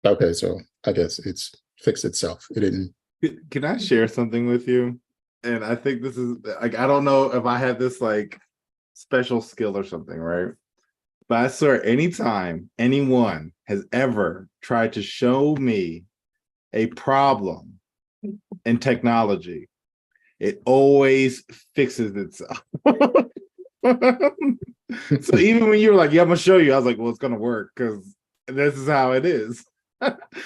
Okay, so I guess it's fixed itself. It didn't. Can I share something with you? And I think this is like, I don't know if I have this like special skill or something, right? But I swear, anytime anyone has ever tried to show me a problem in technology, it always fixes itself. So even when you were like, yeah, I'm gonna show you, I was like, well, it's gonna work because this is how it is.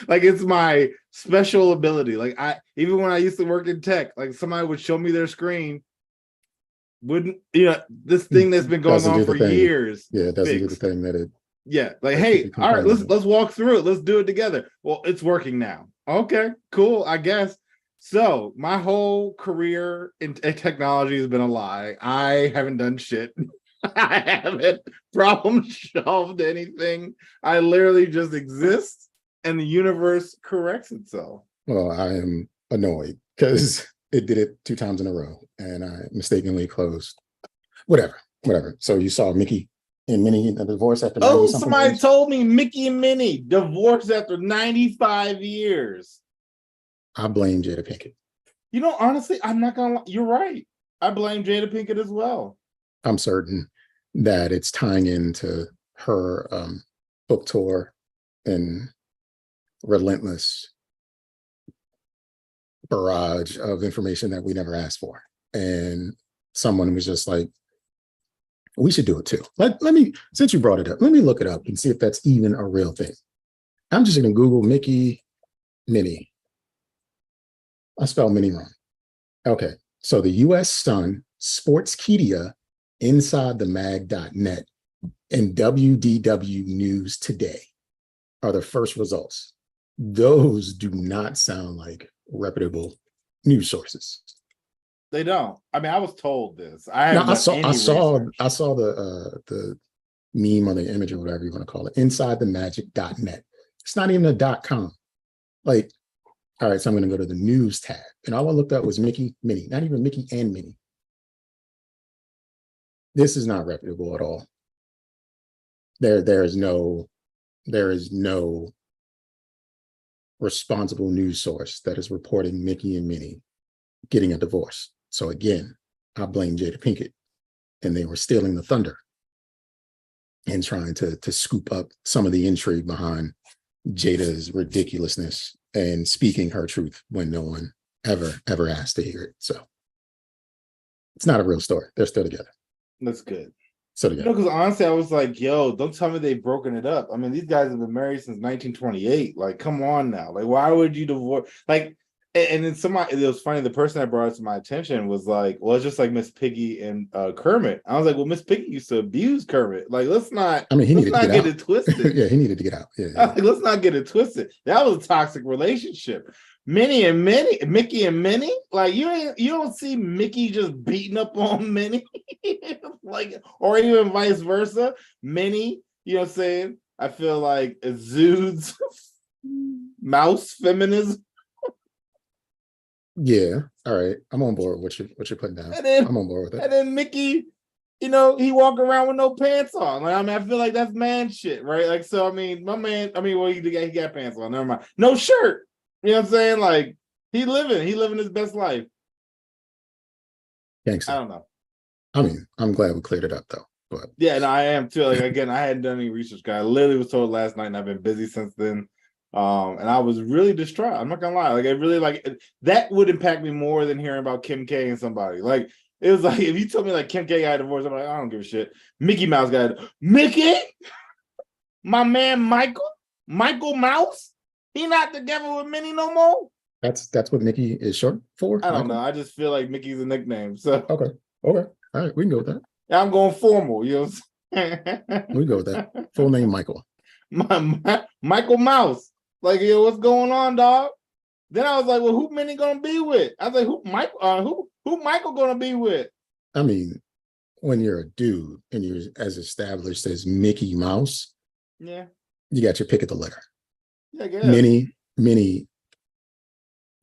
Like it's my special ability. Like I even when I used to work in tech, like somebody would show me their screen, wouldn't this thing that's been going Doesn't on do the for thing. years Yeah, it doesn't do the fixed. thing that it Yeah, like that should hey, be all right, complaining about. let's walk through it. Let's do it together. Well, it's working now. Okay, cool, I guess. So my whole career in technology has been a lie. I haven't done shit. I haven't problem solved anything. I literally just exist and the universe corrects itself. Well, I am annoyed because it did it 2 times in a row, and I mistakenly closed. Whatever, whatever. So you saw Mickey and Minnie in a divorce after 90 Oh, something somebody years. told me Mickey and Minnie divorced after 95 years. I blame Jada Pinkett. Honestly, I'm not gonna lie. You're right. I blame Jada Pinkett as well. I'm certain that it's tying into her book tour and relentless barrage of information that we never asked for. And someone was just like, we should do it too. Let me, since you brought it up, let me look it up and see if that's even a real thing. I'm just going to Google Mickey Minnie. I spelled Minnie wrong. Okay. So the US Sun, Sportskeeda, Inside the Mag.net, and WDW News Today are the first results. Those do not sound like reputable news sources. They don't. I mean, I was told this. I Now, haven't done any research. I saw the meme or the image or whatever you want to call it, InsideTheMagic.net. It's not even a .com. Like, all right, so I'm going to go to the news tab, and all I looked up was Mickey Minnie, not even Mickey and Minnie. This is not reputable at all. There is no responsible news source that is reporting Mickey and Minnie getting a divorce. So again, I blame Jada Pinkett, and they were stealing the thunder and trying to scoop up some of the intrigue behind Jada's ridiculousness and speaking her truth when no one ever asked to hear it. So it's not a real story. They're still together. That's good. So together. Because honestly, I was like, yo, don't tell me they've broken it up. I mean, these guys have been married since 1928. Like, come on now. Like, why would you divorce? Like, and then somebody, it was funny, the person that brought it to my attention was like, well, it's just like Miss Piggy and Kermit. I was like, well, Miss Piggy used to abuse Kermit. Like, let's not get it twisted. Yeah, he needed to get out. Yeah. Like, let's not get it twisted. That was a toxic relationship. Mickey and Minnie, like you don't see Mickey just beating up on Minnie, like, or even vice versa. Minnie, you know what I'm saying? I feel like exudes mouse feminism. Yeah, all right. I'm on board with what you're putting down. I'm on board with it. And then Mickey, he walk around with no pants on. Like, I mean, I feel like that's man shit, right? Like, so I mean, my man, well, he got pants on. Never mind. No shirt. You know what I'm saying? Like, he living his best life. Thanks. I don't know. I mean, I'm glad we cleared it up though. But yeah, no, I am too. Like, again, I hadn't done any research. I literally was told last night, and I've been busy since then. And I was really distraught. I'm not gonna lie. Like, it really that would impact me more than hearing about Kim K and somebody. Like, it was like if you told me like Kim K got a divorce, I'm like, I don't give a shit. Mickey Mouse got Mickey, my man Michael Mouse. He not together with Minnie no more. That's what Mickey is short for. I don't know. I just feel like Mickey's a nickname. So okay, all right, we can go with that. I'm going formal. You know, we go with that. Full name Michael. Michael Mouse. Like, yo, what's going on, dog? Then I was like, well, who Minnie gonna be with? I was like, who Michael gonna be with? I mean, when you're a dude and you're as established as Mickey Mouse, yeah, you got your pick of the litter. Yeah, I guess. Minnie,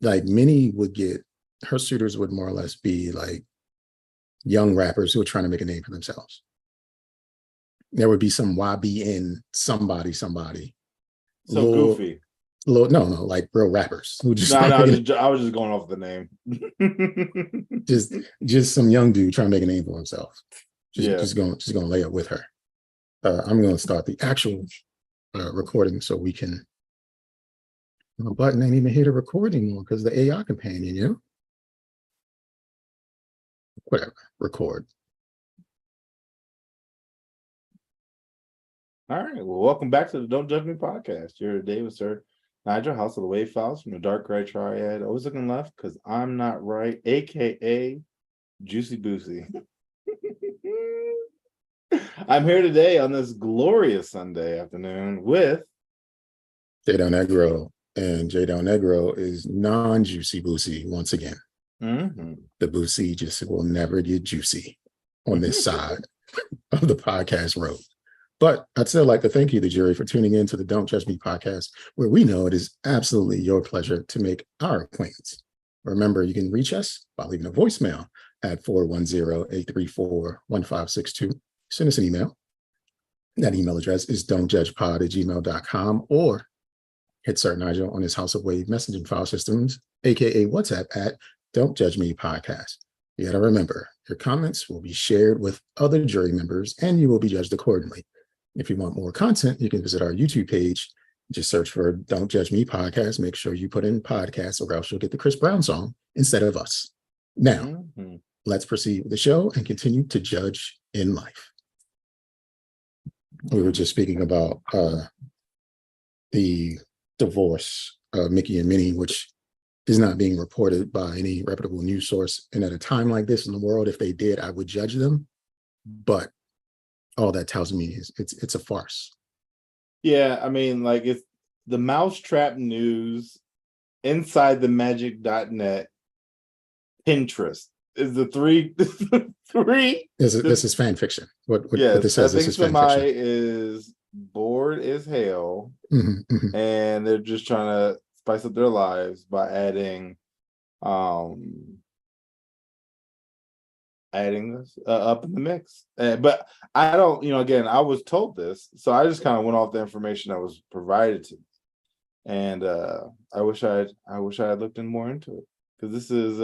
like Minnie would get her suitors would more or less be like young rappers who are trying to make a name for themselves. There would be some YBN somebody. So goofy. No, like real rappers who just No, trying to no, make it, I was just going off the name. just just some young dude trying to make a name for himself. Yeah. Just going to lay up with her. I'm going to start the actual recording so we can. My button ain't even here to record anymore because the AI companion, whatever, record. All right. Well, welcome back to the Don't Judge Me podcast. You're David, sir. Nigel, House of the Wave Files from the Dark Gray Triad. Always looking left because I'm not right, aka Juicy Boosie. I'm here today on this glorious Sunday afternoon with J Del Negro, and J Del Negro is non-juicy boosie once again. The boosie just will never get juicy on this side of the podcast road. But I'd still like to thank you, the jury, for tuning in to the Don't Judge Me podcast, where we know it is absolutely your pleasure to make our acquaintance. Remember, you can reach us by leaving a voicemail at 410-834-1562. Send us an email. That email address is don'tjudgepod@gmail.com, or hit Sir Nigel on his House of Wave messaging file systems, aka WhatsApp, at Don't Judge Me Podcast. You got to remember, your comments will be shared with other jury members and you will be judged accordingly. If you want more content, you can visit our YouTube page. Just search for Don't Judge Me Podcast. Make sure you put in podcast or else you'll get the Chris Brown song instead of us. Now, let's proceed with the show and continue to judge in life. We were just speaking about the divorce of Mickey and Minnie, which is not being reported by any reputable news source. And at a time like this in the world, if they did, I would judge them. But all that tells me is it's a farce. Yeah, I mean, like it's the Mousetrap News, Inside the Magic.net, Pinterest is the three. This is fan fiction. What yes, this says, I think this is fan somebody fiction. is bored as hell, Mm-hmm. and they're just trying to spice up their lives by adding this up in the mix. But I don't, again, I was told this, so I just kind of went off the information that was provided to me. And I wish I had looked in more into it, because this is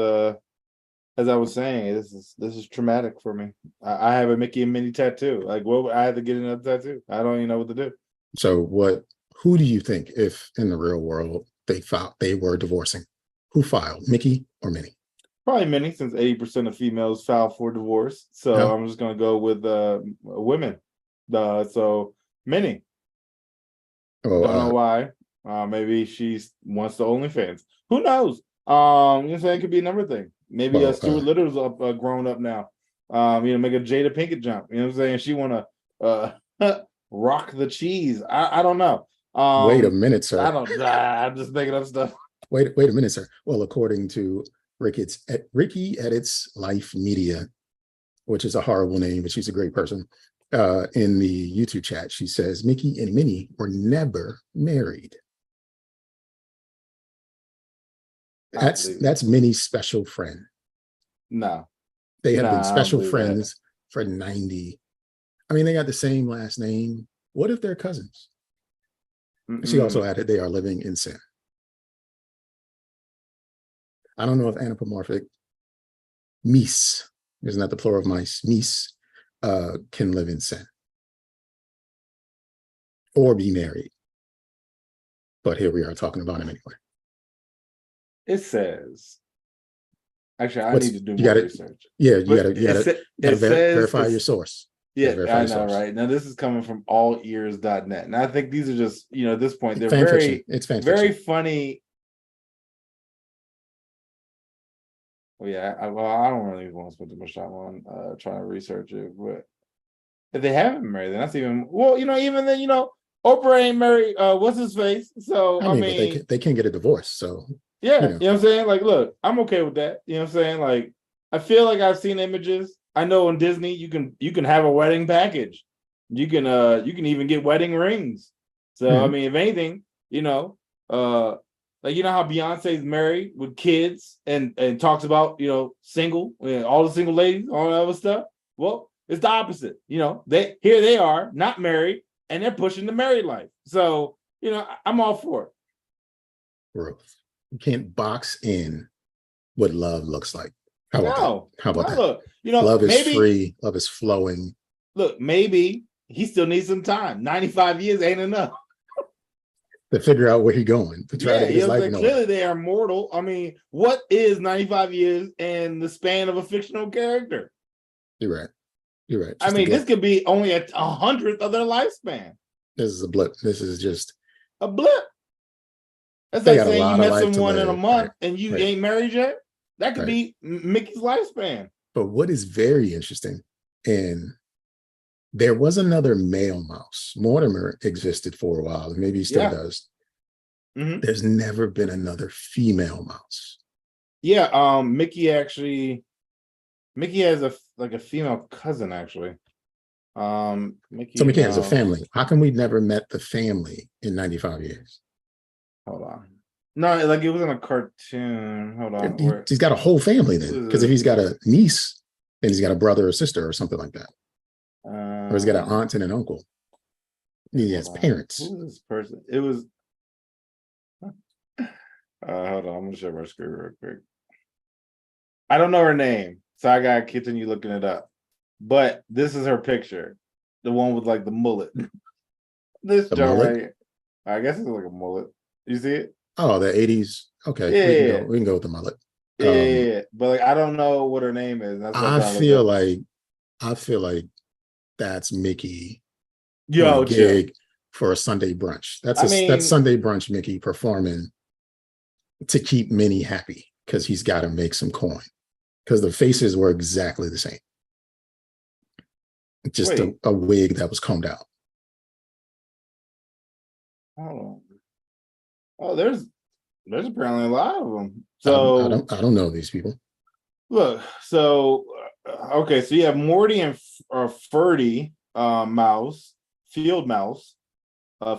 as I was saying, this is traumatic for me. I have a Mickey and Minnie tattoo. Like, well, I had to get another tattoo. I don't even know what to do. So who do you think, if in the real world they were divorcing, who filed, Mickey or Minnie? Probably Minnie, since 80% of females file for divorce. So No. I'm just gonna go with women. So Minnie. Oh, Don't know why. Maybe she wants the OnlyFans. Who knows? You know what I'm saying? It could be another thing. Maybe Stuart Little's grown up now. Make a Jada Pinkett jump. You know what I'm saying? She wanna rock the cheese. I don't know. Wait a minute, sir. I'm just making up stuff. Wait a minute, sir. Well, according to Ricky Edits Life Media, which is a horrible name, but she's a great person. In the YouTube chat, she says Mickey and Minnie were never married. That's Minnie's special friend. No. They have been special friends for 90. I mean, they got the same last name. What if they're cousins? She also added they are living in sin. I don't know if anthropomorphic meese, isn't that the plural of mice? Meese can live in sin or be married. But here we are talking about him anyway. It says, actually, I need to do more research. Yeah, you gotta verify your source. Yeah, I know, right? Now this is coming from allears.net. And I think these are just, at this point, they're it's very funny. Well, yeah, I don't really want to spend too much time on trying to research it, but if they haven't been married, then that's even even then, Oprah ain't married. What's his face? So I mean but they can't get a divorce. So yeah, you know what I'm saying? Like, look, I'm okay with that. You know what I'm saying? Like, I feel like I've seen images. I know in Disney you can have a wedding package. You can even get wedding rings. So I mean, if anything, like, how Beyonce's married with kids and talks about, single, all the single ladies, all that other stuff. Well, it's the opposite. They are not married and they're pushing the married life. So, I'm all for it. growth. You can't box in what love looks like. How about that? No, How about no, that? look, Love is maybe free. Love is flowing. look, maybe he still needs some time. 95 years ain't enough. To figure out where he's going, to try to Yeah, get his life in order. clearly they are mortal. I mean, what is 95 years in the span of a fictional character? You're right. You're right. I Just a mean, this blip. could be only a 100th of their lifespan. This is a blip. This is just, A blip. That's they like got a saying you lot of met life to someone in a live. month Right. and you Right. ain't married yet. That could Right. be Mickey's lifespan. But what is very interesting, and there was another male mouse. Mortimer existed for a while, and maybe he still Yeah. does. Mhm. There's never been another female mouse. Yeah, Mickey has a female cousin actually. Mickey So Mickey has a Mouse. family. How come we never met the family in 95 years? Hold on. No, like it was in a cartoon. Hold on. He's got a whole family then. Because if he's got a niece, then he's got a brother or sister or something like that. Or he's got an aunt and an uncle. He has parents. Who is this person? It was. Hold on. I'm gonna share my screen real quick. I don't know her name, so I gotta continue looking it up. But this is her picture, the one with like the mullet. This The Joe mullet? right here. I guess it's like a mullet. You see it? Oh, the 80s. Okay. Yeah. We can go with the mullet. Yeah, but like I don't know what her name is. That's what I'm I trying to feel look up. like that's Mickey on Yo, a gig for a Sunday brunch. That's Sunday brunch Mickey performing to keep Minnie happy because he's got to make some coin. Because the faces were exactly the same. Just a wig that was combed out. Hold on. Oh, there's apparently a lot of them. So I don't know these people. look, so okay, so you have Morty and Ferdy Mouse, Field Mouse,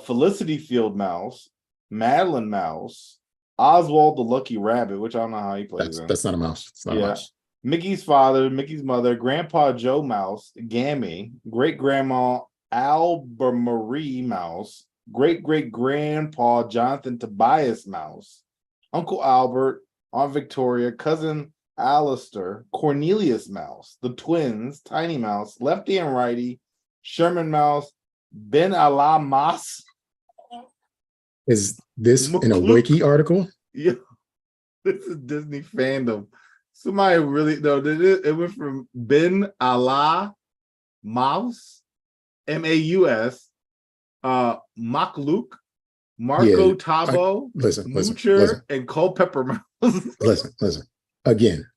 Felicity Field Mouse, Madeline Mouse, Oswald the Lucky Rabbit, which I don't know how he plays. That's not a mouse. It's not a mouse. Mickey's father, Mickey's mother, Grandpa Joe Mouse, Gammy, Great Grandma Albermarie Mouse, Great Great Grandpa Jonathan Tobias Mouse, Uncle Albert, Aunt Victoria, Cousin Alistair, Cornelius Mouse, the twins, Tiny Mouse, Lefty and Righty, Sherman Mouse, Ben Allah Mas. Is this in a wiki article? Yeah, this is Disney fandom. Somebody really it went from Ben Allah Mouse, Maus, Makhluk, Marco Tabo, Moocher, and Culpepper Mouse. listen. Again,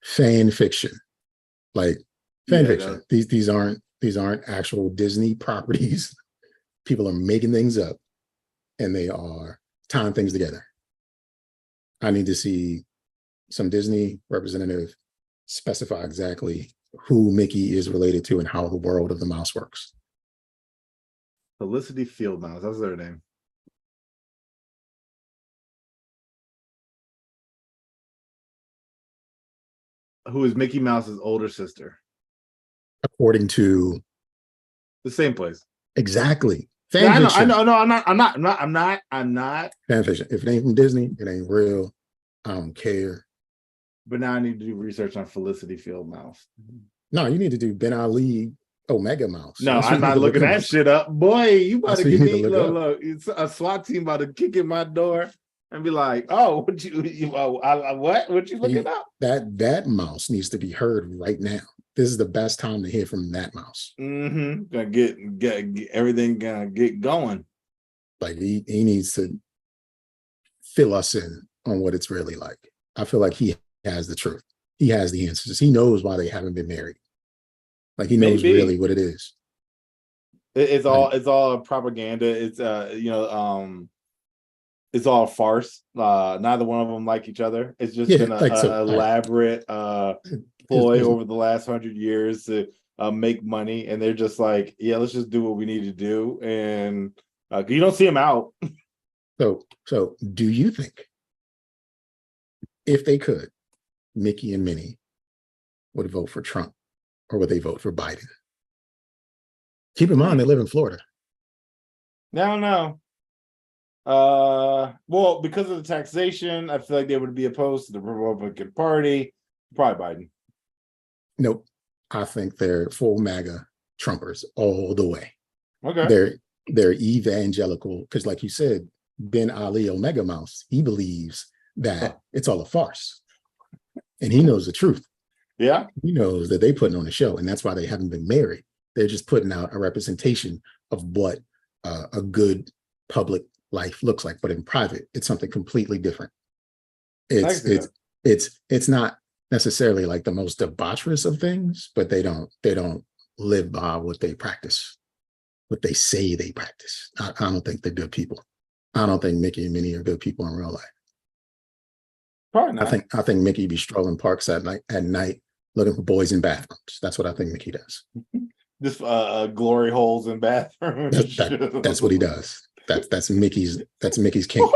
fan fiction. Like fan fiction. These aren't actual Disney properties. People are making things up and they are tying things together. I need to see some Disney representative specify exactly who Mickey is related to and how the world of the mouse works. Felicity Field Mouse, that's their name. Who is Mickey Mouse's older sister? According to the same place. Exactly. Fan fiction. I know. I'm not. Fan fiction. If it ain't from Disney, it ain't real. I don't care. But now I need to do research on Felicity Field Mouse. No, you need to do Ben Ali Omega Mouse. No, I'm not looking that shit up. Boy, you about to get me. Look, it's a SWAT team about to kick in my door and be like, "Oh, what you looking up?" That mouse needs to be heard right now. This is the best time to hear from that mouse. Gonna get everything gonna get going. Like he needs to fill us in on what it's really like. I feel like he has the truth. He has the answers. He knows why they haven't been married. Like he knows really what it is. It's all propaganda. It's it's all a farce. Neither one of them like each other. It's just been an elaborate ploy over the last 100 years to make money, and they're just like, yeah, let's just do what we need to do, and you don't see them out. So do you think if they could, Mickey and Minnie would vote for Trump, or would they vote for Biden? Keep in mind they live in Florida. I don't know. Well, because of the taxation, I feel like they would be opposed to the Republican Party. Probably Biden. Nope. I think they're full MAGA Trumpers all the way. Okay. They're evangelical because, like you said, Ben Ali Omega Mouse, he believes that it's all a farce, and he knows the truth. Yeah. He knows that they're putting on a show, and that's why they haven't been married. They're just putting out a representation of what a good public life looks like, but in private, it's something completely different. It's not necessarily like the most debaucherous of things, but they don't live by what they practice, what they say they practice. I don't think they're good people. I don't think Mickey and Minnie are good people in real life. Probably not. I think Mickey be strolling parks at night looking for boys in bathrooms. That's what I think Mickey does. Just glory holes in bathrooms. That's what he does. That's Mickey's king.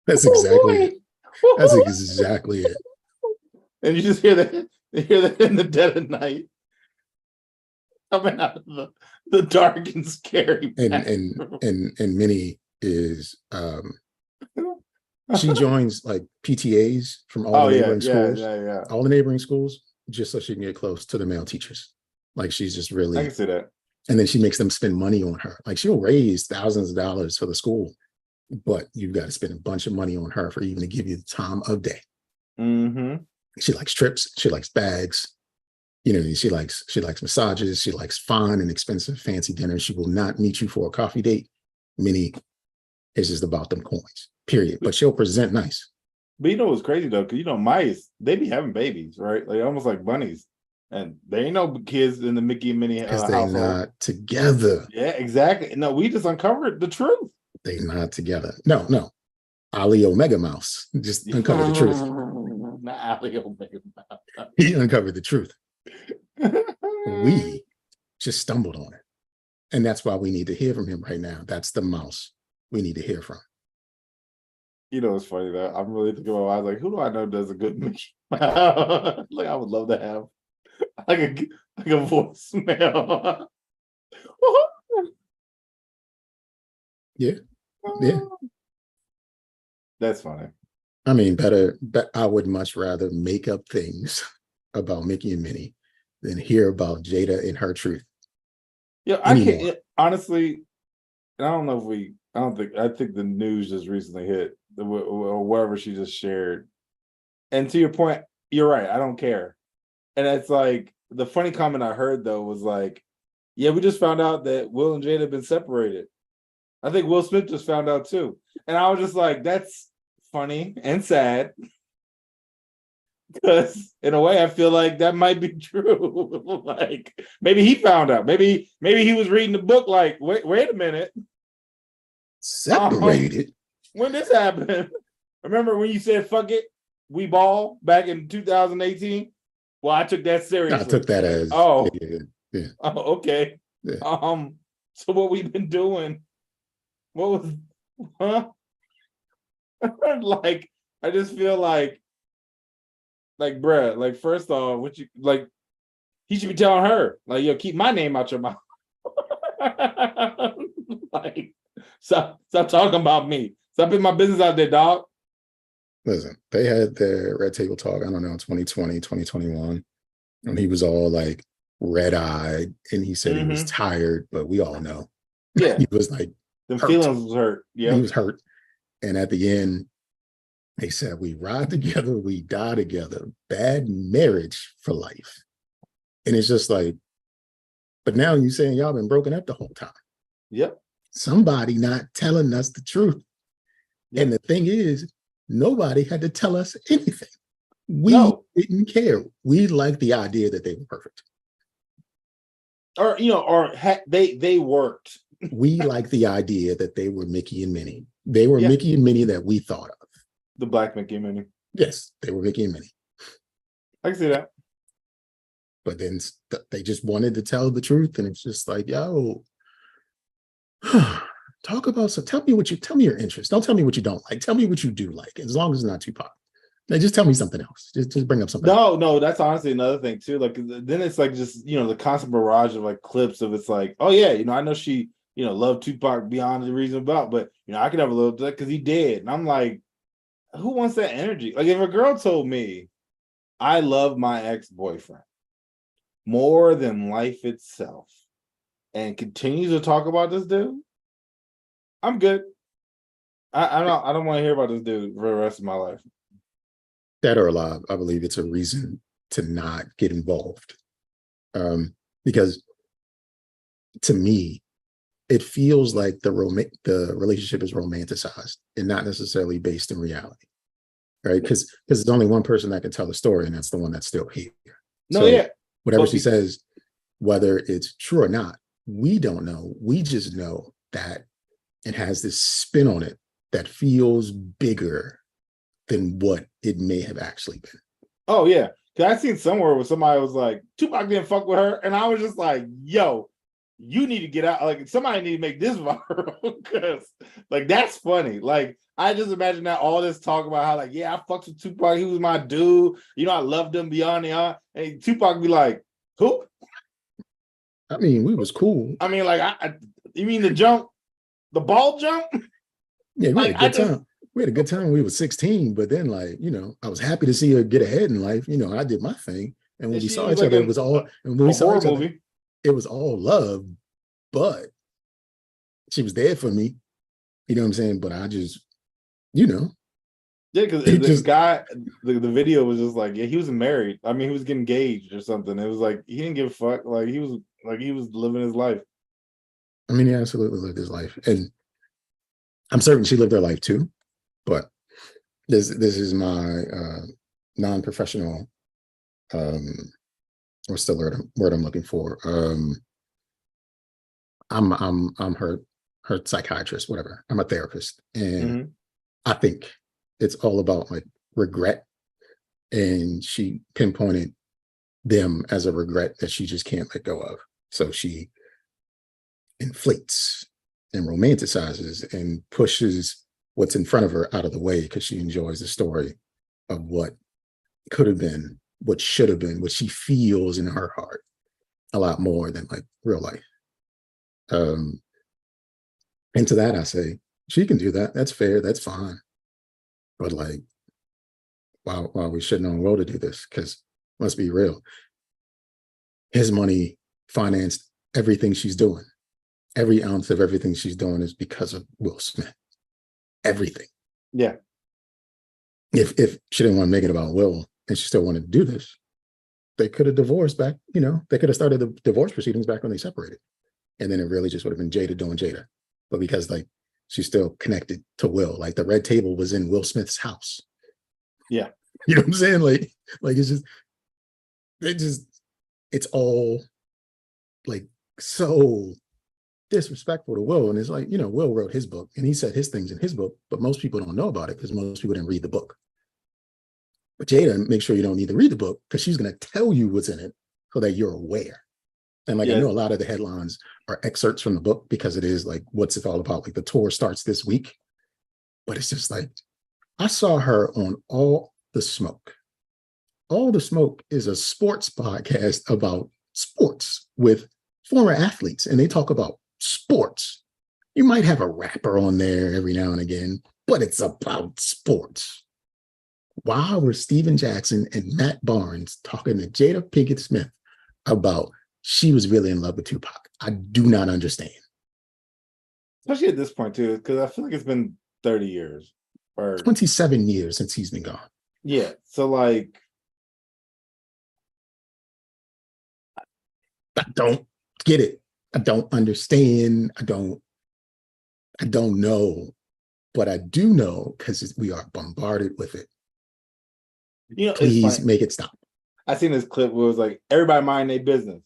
That's exactly it. That's exactly it. And you just hear that in the dead of night, coming out of the dark and scary. And Minnie is she joins like PTAs from all the neighboring schools. All the neighboring schools, just so she can get close to the male teachers. Like she's just really, I can see that. And then she makes them spend money on her. Like she'll raise thousands of dollars for the school, but you've got to spend a bunch of money on her for even to give you the time of day. Mm-hmm. She likes trips. She likes bags. You know, she likes massages. She likes fine and expensive fancy dinners. She will not meet you for a coffee date. Minnie is just about them coins, period. But she'll present nice. But you know what's crazy though? Because you know, mice, they be having babies, right? Like almost like bunnies. And they ain't no kids in the Mickey and Minnie because they're not together. Yeah, exactly. No, we just uncovered the truth. They're not together. No. Ali Omega Mouse just uncovered the truth. Not Ali Omega Mouse. He uncovered the truth. We just stumbled on it. And that's why we need to hear from him right now. That's the mouse we need to hear from. You know, it's funny though. I'm really thinking about, I was like, who do I know does a good Mickey? Like, I would love to have like a voicemail. Yeah. That's funny. I mean, I would much rather make up things about Mickey and Minnie than hear about Jada and her truth. Yeah, I can't honestly. I think the news just recently hit or wherever she just shared. And to your point, you're right. I don't care. And it's like the funny comment I heard though was like, yeah, we just found out that Will and Jada have been separated. I think Will Smith just found out too. And I was just like, that's funny and sad. Because in a way, I feel like that might be true. Like maybe he found out. Maybe he was reading the book. Like, wait a minute. Separated. When this happened, remember when you said "fuck it, we ball" back in 2018? Well, I took that seriously. I took that as yeah. Oh, okay. Yeah. So what we've been doing? What was? Huh? Like, I just feel like, bruh, like, first off, what you like? He should be telling her, like, yo, keep my name out your mouth. Like, stop talking about me. Stop putting my business out there, dog. Listen, they had their Red Table Talk, I don't know, 2020, 2021. And he was all like red-eyed and he said he was tired, but we all know. Yeah. He was like, the feelings was hurt. Yeah. He was hurt. And at the end, they said, we ride together, we die together. Bad marriage for life. And it's just like, but now you're saying y'all been broken up the whole time. Yep. Somebody not telling us the truth. Yep. And the thing is, nobody had to tell us anything. We didn't care. We liked the idea that they were perfect. Or, they worked. We liked the idea that they were Mickey and Minnie. They were Mickey and Minnie that we thought of. The black Mickey and Minnie. Yes, they were Mickey and Minnie. I can see that. But then they just wanted to tell the truth. And it's just like, yo, talk about tell me your interests. Don't tell me what you don't like. Tell me what you do like, as long as it's not Tupac. Like, just tell me something else. Just bring up something else. No, that's honestly another thing too. Like then it's like just the constant barrage of like clips of it's like, oh yeah, I know she loved Tupac beyond the reasonable doubt, but I could have a little because he did, and I'm like, who wants that energy? Like if a girl told me I love my ex-boyfriend more than life itself and continues to talk about this dude, I'm good. I don't want to hear about this dude for the rest of my life. Dead or alive, I believe it's a reason to not get involved. Because to me, it feels like the relationship is romanticized and not necessarily based in reality, right? Because there's only one person that can tell the story, and that's the one that's still here. No, so yeah. Whatever she says, whether it's true or not, we don't know. We just know that it has this spin on it that feels bigger than what it may have actually been. Oh yeah, because I seen somewhere where somebody was like, Tupac didn't fuck with her, and I was just like, yo, you need to get out. Like somebody need to make this viral because like that's funny. Like I just imagine that all this talk about how like, yeah, I fucked with Tupac, he was my dude. I loved him beyond the and Tupac be like, who? I mean, we was cool. I mean, like, you mean the jump, the ball jump? Yeah, we had a good time. We had a good time when we were 16, but then like, I was happy to see her get ahead in life. I did my thing. And when we saw each other, it was all, and when we saw each other, it was all love, but she was there for me. You know what I'm saying? But I just, Yeah, because the guy, the video was just like, yeah, he was married. I mean, he was getting engaged or something. It was like, he didn't give a fuck. Like, he was living his life. I mean, he absolutely lived his life. And I'm certain she lived her life too. But this is my non-professional, what's the word I'm looking for? I'm her psychiatrist, whatever. I'm a therapist, and I think it's all about like regret. And she pinpointed them as a regret that she just can't let go of. So she inflates and romanticizes and pushes what's in front of her out of the way because she enjoys the story of what could have been, what should have been, what she feels in her heart a lot more than like real life. And to that, I say, she can do that. That's fair. That's fine. But like, wow, we shouldn't on Will to do this because let's be real. His money financed everything she's doing. Every ounce of everything she's doing is because of Will Smith. Everything. Yeah. If she didn't want to make it about Will and she still wanted to do this, they could have divorced back, they could have started the divorce proceedings back when they separated. And then it really just would have been Jada doing Jada. But because like she's still connected to Will, like the red table was in Will Smith's house. Yeah. You know what I'm saying? Like it's all like so disrespectful to Will. And it's like, Will wrote his book and he said his things in his book, but most people don't know about it because most people didn't read the book. But Jada, make sure you don't need to read the book because she's going to tell you what's in it so that you're aware. And like, I know a lot of the headlines are excerpts from the book because it is like, what's it all about? Like the tour starts this week, but it's just like, I saw her on All the Smoke. All the Smoke is a sports podcast about sports with former athletes, and they talk about sports. You might have a rapper on there every now and again, but it's about sports. Why were Steven Jackson and Matt Barnes talking to Jada Pinkett Smith about she was really in love with Tupac? I do not understand. Especially at this point too, because I feel like it's been 30 years. Or 27 years since he's been gone. Yeah. So like I don't get it. I don't understand. I don't know. But I do know because we are bombarded with it. Please make it stop. I seen this clip where it was like, everybody mind their business.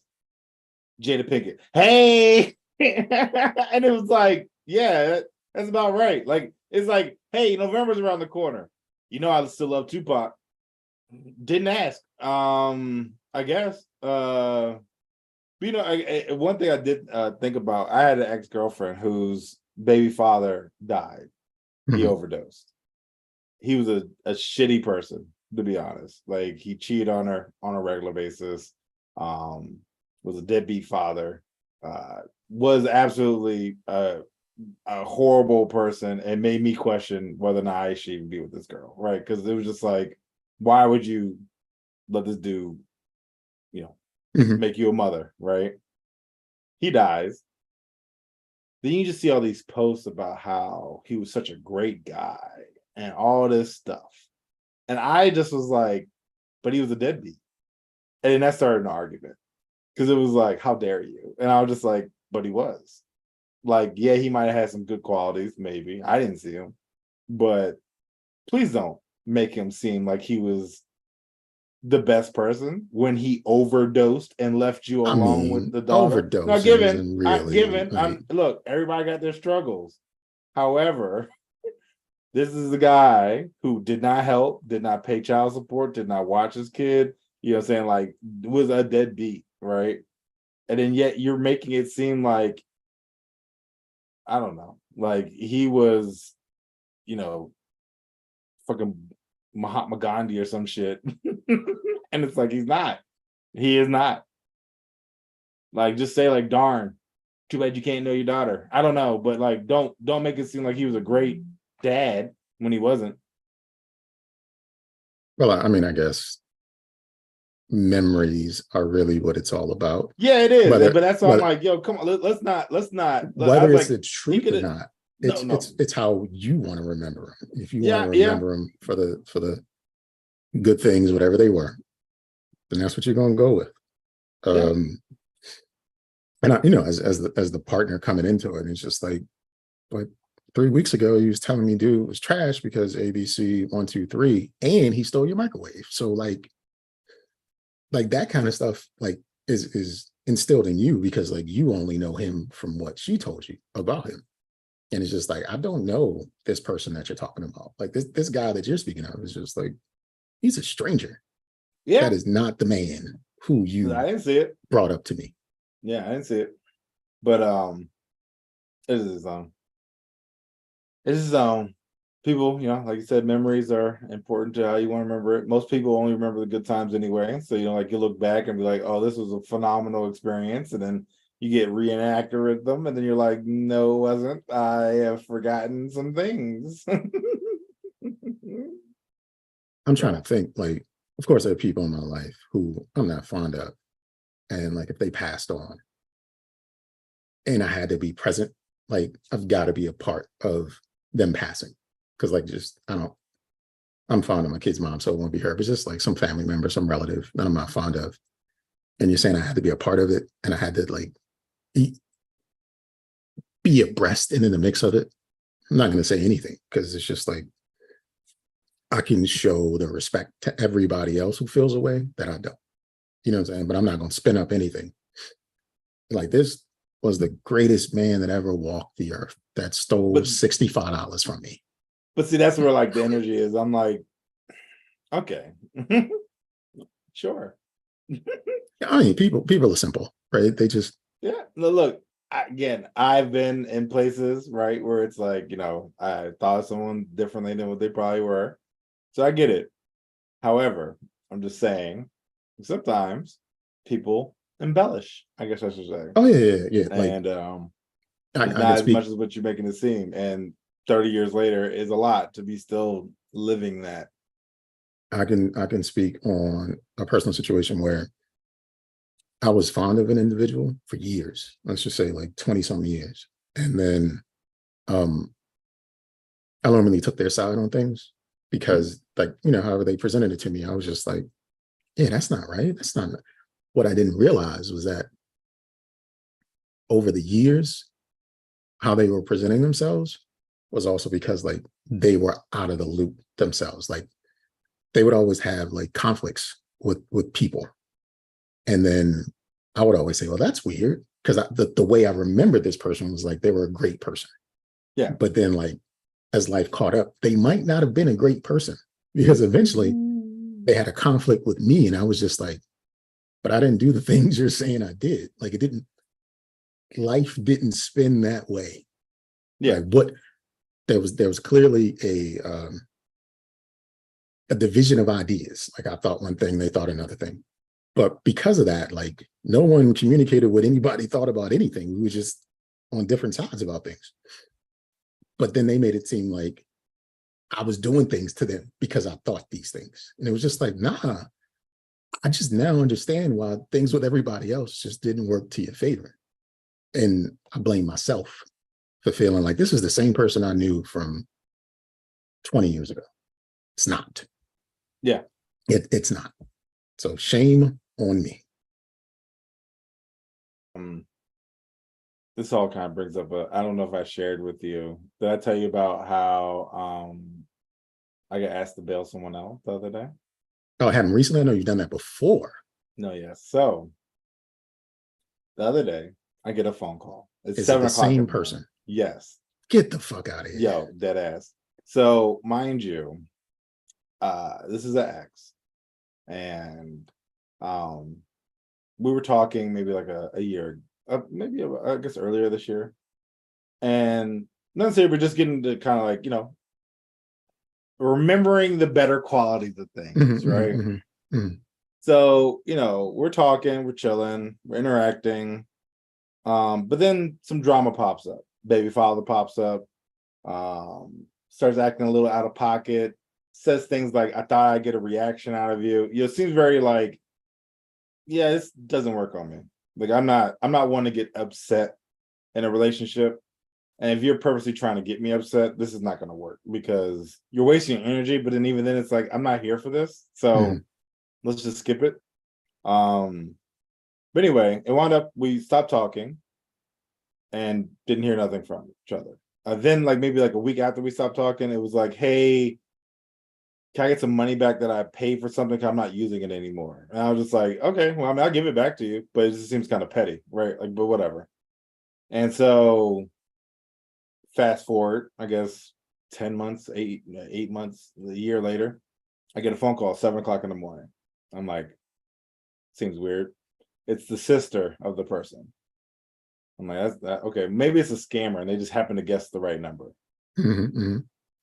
Jada Pinkett, hey, and it was like, yeah, that's about right. Like, it's like, hey, November's around the corner. I still love Tupac. Didn't ask. I guess. One thing I did think about, I had an ex-girlfriend whose baby father died. He overdosed. he was a shitty person, to be honest. Like he cheated on her on a regular basis. Was a deadbeat father. Was absolutely a horrible person, and made me question whether or not I should even be with this girl, right? Because it was just like, why would you let this dude, you know, Mhm. make you a mother, right? He dies. Then you just see all these posts about how he was such a great guy and all this stuff. And I just was like, but he was a deadbeat. And then that started an argument because it was like, how dare you? And I was just like, but he was. Like, yeah, he might have had some good qualities, maybe. I didn't see him, but please don't make him seem like he was the best person when he overdosed and left you I alone with mean, the daughter. Now, overdosing isn't really given, like, look, everybody got their struggles. However, this is a guy who did not help, did not pay child support, did not watch his kid, you know what I'm saying? Like, was a deadbeat, right? And then yet you're making it seem like, I don't know, like he was, you know, fucking Mahatma Gandhi or some shit. And it's like, he's not. He is not. Like, just say, like, darn, too bad you can't know your daughter. I don't know, but like, don't make it seem like he was a great dad when he wasn't. well, I mean, I guess memories are really what it's all about. Yeah, it is. Whether But that's why I'm but like, yo, come on, let's not. I whether was it's like, the he truth could or have. not, No, no. it's how you want to remember them. If you want to Yeah, yeah, remember them for the good things, whatever they were, then that's what you're gonna go with. yeah. Um, and as the partner coming into it, it's just like, but 3 weeks ago he was telling me dude was trash because ABC 1, 2, 3, and he stole your microwave. So like that kind of stuff like is instilled in you because like you only know him from what she told you about him. And it's just like, I don't know this person that you're talking about. Like this guy that you're speaking of is just like, he's a stranger. Yeah, That is not the man who I you didn't see it. brought up to me. Yeah, I didn't see it. But it is his own. It is his own. People, like you said, memories are important to how you want to remember it. Most people only remember the good times anyway. So like you look back and be like, oh, this was a phenomenal experience, and then you get reenacted with them, and then you're like, no, it wasn't. I have forgotten some things. I'm trying to So think, like, of course, there are people in my life who I'm not fond of. And like if they passed on and I had to be present, like I've got to be a part of them passing. Cause like just I don't I'm fond of my kid's mom, so it won't be her, but just like some family member, some relative that I'm not fond of. And you're saying I had to be a part of it and I had to like be, be abreast and in the mix of it. I'm not gonna say anything because it's just like I can show the respect to everybody else who feels a way that I don't. You know what I'm saying? But I'm not gonna spin up anything. Like this was the greatest man that ever walked the earth that stole but $65 from me. see, that's where like the energy is. I'm like, okay. Sure. I mean, people are simple, right? They just Yeah. No, look, again, I've been in places, right, where it's like, I thought of someone differently than what they probably were. So I get it. However, I'm just saying, sometimes people embellish, I guess I should say. oh yeah. Like And it's I not can as much speak as what you're making it seem. And 30 years later is a lot to be still living that. I can speak on a personal situation where I was fond of an individual for years. Let's just say like 20 some years. And then um I normally took their side on things Mhm. because like, however they presented it to me, I was just like, yeah, that's not right. That's not what I didn't realize was that over the years, how they were presenting themselves was also because like they were out of the loop themselves. Like they would always have like conflicts with people. And then I would always say, well, that's weird. Because the way I remembered this person was like they were a great person. Yeah. But then like as life caught up, they might not have been a great person because eventually they had a conflict with me. And I was just like, but I didn't do the things you're saying I did. Like life didn't spin that way. Yeah. Like what there was clearly a division of ideas. Like I thought one thing, they thought another thing. But because of that, like no one communicated what anybody thought about anything. We were just on different sides about things. But then they made it seem like I was doing things to them because I thought these things. And it was just like, nah, I just now understand why things with everybody else just didn't work to your favor. And I blame myself for feeling like this is the same person I knew from 20 years ago. It's not. Yeah. It's not. So shame on me. This all kind of brings up I don't know if I shared with you. Did I tell you about how I got asked to bail someone out the other day? Oh, I hadn't recently? I know you've done that before. No, yes. So the other day, I get a phone call. It's Is it 7 the o'clock. same person? Yes. Get the fuck out of here. Yo, dead ass. So mind you, this is an ex. And we were talking maybe like a year, maybe I guess earlier this year. And not saying we're just getting to kind of like, remembering the better qualities of things, right? So, we're talking, we're chilling, we're interacting. But then some drama pops up. Baby father pops up, starts acting a little out of pocket, says things like, I thought I'd get a reaction out of you. It seems very like, yeah, this doesn't work on me. Like I'm not one to get upset in a relationship. And if you're purposely trying to get me upset, this is not going to work because you're wasting your energy. But then even then, it's like, I'm not here for this. So let's just skip it. But anyway, it wound up, we stopped talking and didn't hear nothing from each other. Then like maybe like a week after we stopped talking, it was like, hey, can I get some money back that I paid for something? 'Cause I'm not using it anymore. And I was just like, okay, well, I mean, I'll give it back to you, but it just seems kind of petty, right? Like, but whatever. And so fast forward, I guess 10 months, 8 months, a year later, I get a phone call at 7 o'clock in the morning. I'm like, seems weird. It's the sister of the person. I'm like, that's that. Okay, maybe it's a scammer and they just happen to guess the right number.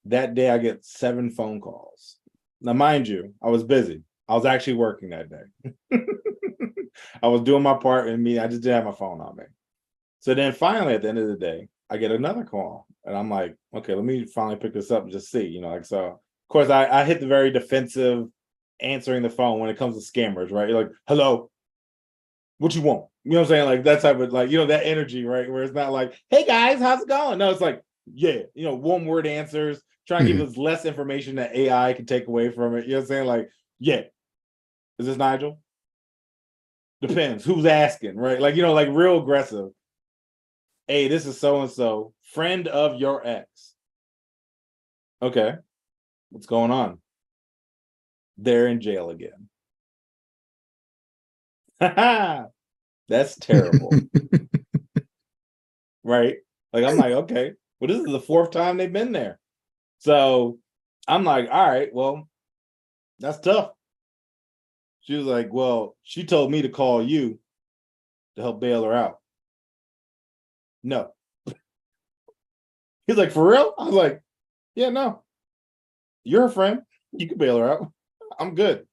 That day, I get 7 phone calls. Now, mind you, I was busy. I was actually working that day. I was doing my part in me. I just didn't have my phone on me. So then finally, at the end of the day, I get another call. And I'm like, okay, let me finally pick this up and just see, so of course I hit the very defensive answering the phone when it comes to scammers, right? You're like, hello, what you want? You know what I'm saying? Like that type of like, that energy, right? Where it's not like, hey guys, how's it going? No, it's like, yeah, one word answers, trying to give us less information that AI can take away from it. You know what I'm saying? Like, yeah. Is this Nigel? Depends. Who's asking, right? Like, like real aggressive. Hey, this is so-and-so, friend of your ex. Okay. What's going on? They're in jail again. That's terrible. Right? Like, I'm like, okay, well, this is the 4th time they've been there. So I'm like, all right, well, that's tough. She was like, well, she told me to call you to help bail her out. No. He's like, for real? I was like, yeah, no. You're a friend. You can bail her out. I'm good.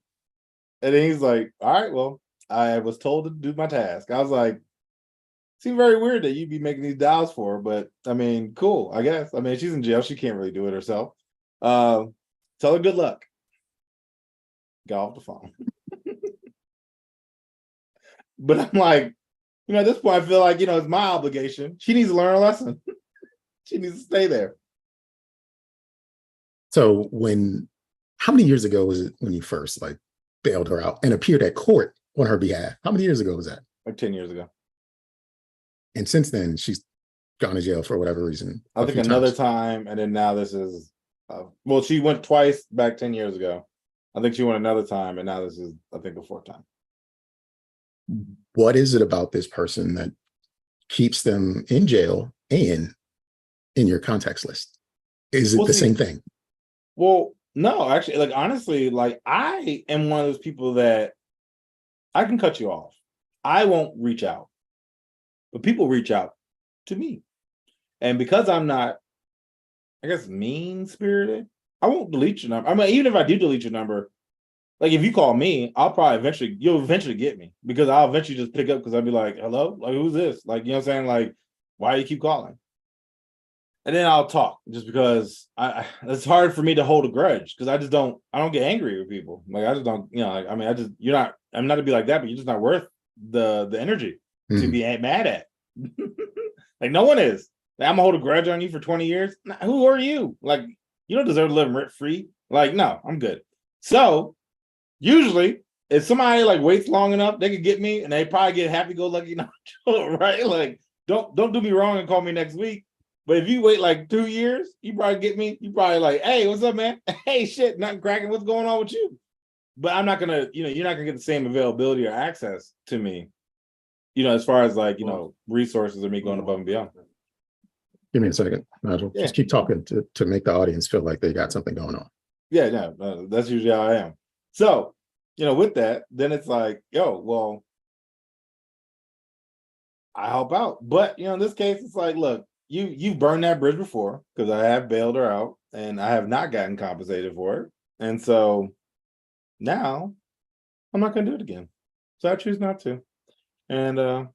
And then he's like, all right, well, I was told to do my task. I was like, seems very weird that you'd be making these dials for her, but I mean, cool, I guess. I mean, she's in jail. She can't really do it herself. Tell her good luck. Got off the phone. But I'm like, at this point, I feel like, it's my obligation. She needs to learn a lesson. She needs to stay there. So how many years ago was it when you first like bailed her out and appeared at court on her behalf? How many years ago was that? Like 10 years ago. And since then, she's gone to jail for whatever reason. I think another time, and then now this is, well, she went twice back 10 years ago. I think she went another time, and now this is, I think, the 4th time. What is it about this person that keeps them in jail and in your contacts list? Is it the same thing? Well, no, actually, like honestly, like I am one of those people that I can cut you off. I won't reach out, but people reach out to me. And because I'm not, I guess, mean spirited, I won't delete your number. I mean, even if I do delete your number, like if you call me, you'll eventually get me because I'll eventually just pick up because I'll be like, hello, like who's this? Like, you know what I'm saying? Like, why do you keep calling? And then I'll talk just because it's hard for me to hold a grudge because I don't get angry with people. Like I just don't, like, I mean, I'm not to be like that, but you're just not worth the energy to be mad at. Like no one is. Like, I'm gonna hold a grudge on you for 20 years. Nah, who are you? Like, you don't deserve to live rent free. Like, no, I'm good. So usually, if somebody like waits long enough, they could get me, and they probably get happy go lucky, right? Like, don't do me wrong and call me next week. But if you wait like 2 years, you probably get me. You probably like, hey, what's up, man? Hey, shit, nothing cracking. What's going on with you? But I'm not gonna, you're not gonna get the same availability or access to me, as far as like, resources or me going above and beyond. Give me a second, Nigel. Yeah. Just keep talking to make the audience feel like they got something going on. Yeah, no, that's usually how I am. So, with that, then it's like, well, I help out. But, in this case, it's like, look, you've burned that bridge before because I have bailed her out and I have not gotten compensated for it. And so now I'm not going to do it again. So I choose not to. And